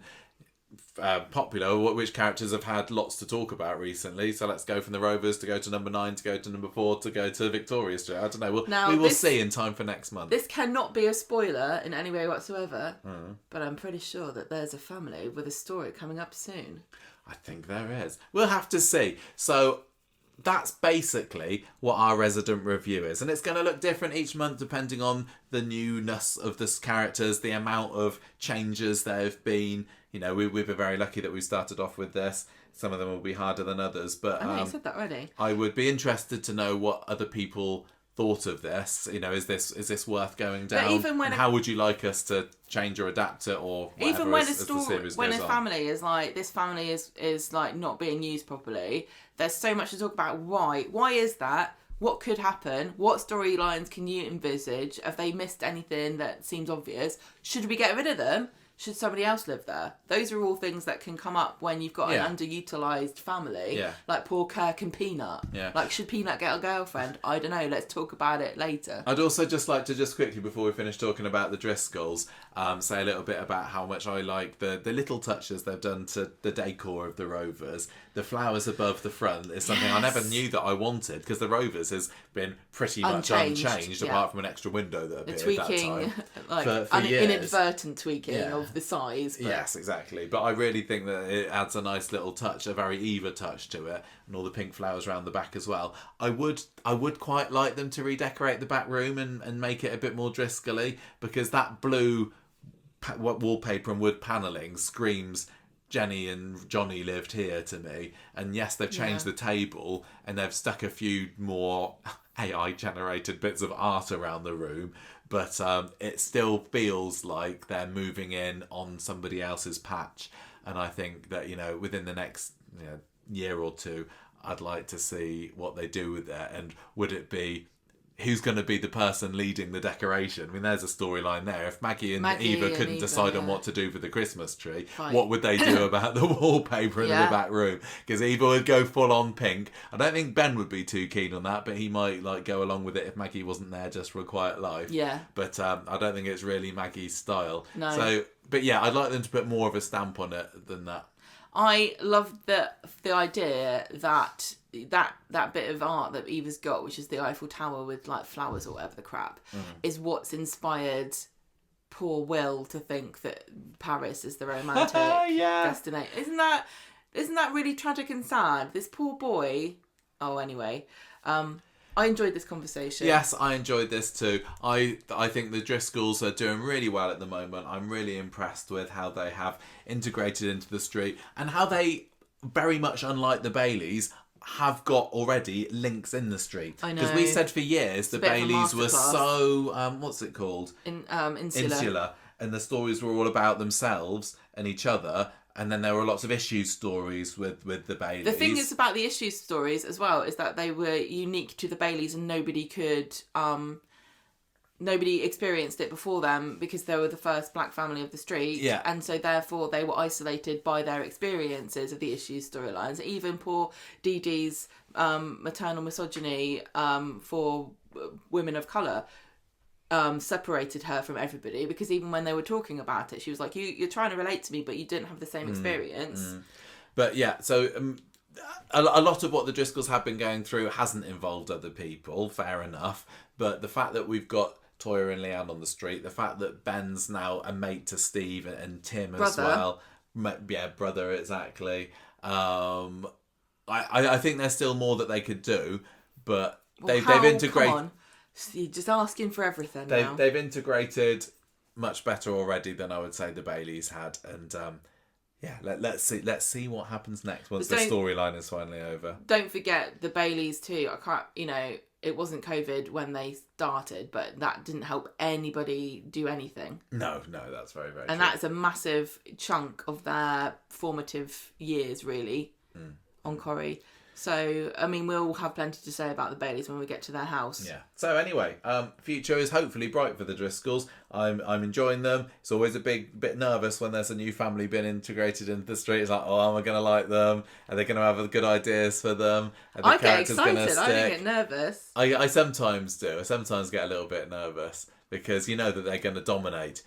popular, or which characters have had lots to talk about recently. So let's go from the Rovers to go to number 9 to go to number 4 to go to Victoria Street. I don't know. We will see in time for next month. This cannot be a spoiler in any way whatsoever, but I'm pretty sure that there's a family with a story coming up soon. I think there is. We'll have to see. So that's basically what our resident review is. And it's going to look different each month depending on the newness of the characters, the amount of changes there have been. We've been very lucky that we started off with this. Some of them will be harder than others. But I know you said that already. I would be interested to know what other people thought of this. Is this worth going down? Even when how would you like us to change or adapt it, or whatever, even when as the series when goes a on? family is like, this family is like not being used properly, there's so much to talk about. Why is that? What could happen? What storylines can you envisage? Have they missed anything that seems obvious? Should we get rid of them? Should somebody else live there? Those are all things that can come up when you've got an underutilised family. Yeah. Like poor Kirk and Peanut. Yeah. Like, should Peanut get a girlfriend? I don't know. Let's talk about it later. I'd also just like to quickly, before we finish talking about the Driscolls, say a little bit about how much I like the little touches they've done to the decor of the Rovers. The flowers above the front is something I never knew that I wanted, because the Rovers has been pretty much unchanged apart from an extra window that appeared tweaking, that time. for years. Inadvertent tweaking of the size. But... Yes, exactly. But I really think that it adds a nice little touch, a very Eva touch to it, and all the pink flowers around the back as well. I would quite like them to redecorate the back room and make it a bit more Driscolly, because that blue wallpaper and wood panelling screams Jenny and Johnny lived here to me. And yes, they've changed the table and they've stuck a few more AI generated bits of art around the room, but it still feels like they're moving in on somebody else's patch. And I think that, within the next year or two, I'd like to see what they do with it. And would it be, who's going to be the person leading the decoration? I mean, there's a storyline there. If Maggie and Eva couldn't decide on what to do for the Christmas tree, what would they do about the wallpaper in the back room? Because Eva would go full on pink. I don't think Ben would be too keen on that, but he might go along with it if Maggie wasn't there just for a quiet life. Yeah. But I don't think it's really Maggie's style. No. So, but yeah, I'd like them to put more of a stamp on it than that. I love the idea that bit of art that Eva's got, which is the Eiffel Tower with like flowers or whatever the crap, is what's inspired poor Will to think that Paris is the romantic destination. Isn't that really tragic and sad? This poor boy. Oh, anyway. I enjoyed this conversation. Yes, I enjoyed this too. I think the Driscolls are doing really well at the moment. I'm really impressed with how they have integrated into the street and how they, very much unlike the Baileys, have got already links in the street. I know. Because we said for years the a bit of a Baileys were masterclass. So what's it called? Insular. And the stories were all about themselves and each other. And then there were lots of issue stories with the Baileys. The thing is about the issue stories as well is that they were unique to the Baileys and nobody experienced it before them because they were the first black family of the street. Yeah. And so therefore they were isolated by their experiences of the issue storylines. Even poor Dee Dee's maternal misogyny for women of colour separated her from everybody, because even when they were talking about it, she was like, you're trying to relate to me, but you didn't have the same experience. But yeah, so a lot of what the Driscolls have been going through hasn't involved other people, fair enough. But the fact that we've got Toya and Leanne on the street, the fact that Ben's now a mate to Steve and Tim as well. Yeah, brother, exactly. I think there's still more that they could do, but they've integrated. Come on. You're just asking for everything now. They've integrated much better already than I would say the Baileys had, and let's see what happens next once the storyline is finally over. Don't forget the Baileys too. It wasn't COVID when they started, but that didn't help anybody do anything. No, that's very, very and true. That's a massive chunk of their formative years, really, on Corrie. So, I mean, we'll have plenty to say about the Baileys when we get to their house. Yeah. So anyway, future is hopefully bright for the Driscolls. I'm enjoying them. It's always a bit nervous when there's a new family being integrated into the street. It's like, oh, am I going to like them? Are they going to have good ideas for them? Are the I get characters excited. gonna stick? I don't get nervous. I sometimes do. I sometimes get a little bit nervous because you know that they're going to dominate.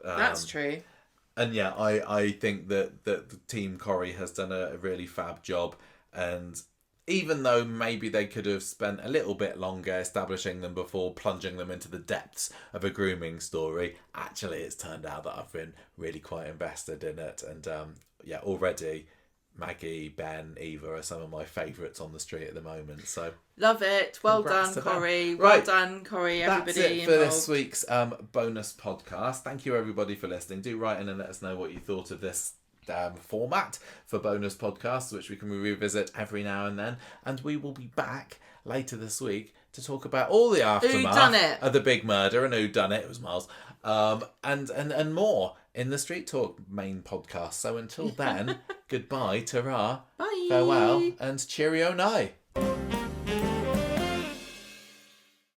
That's true. And yeah, I think that the team Corrie has done a really fab job, and even though maybe they could have spent a little bit longer establishing them before plunging them into the depths of a grooming story, actually it's turned out that I've been really quite invested in it. And already Maggie, Ben, Eva are some of my favourites on the street at the moment. So love it. Well done, Corrie. Well done, Corrie, everybody That's it for involved. this week's bonus podcast. Thank you everybody for listening. Do write in and let us know what you thought of this format for bonus podcasts, which we can revisit every now and then, and we will be back later this week to talk about all the aftermath of the big murder and who done it. It was Miles, and more in the Street Talk main podcast. So until then, goodbye, ta-ra, bye, farewell, and cheerio, night.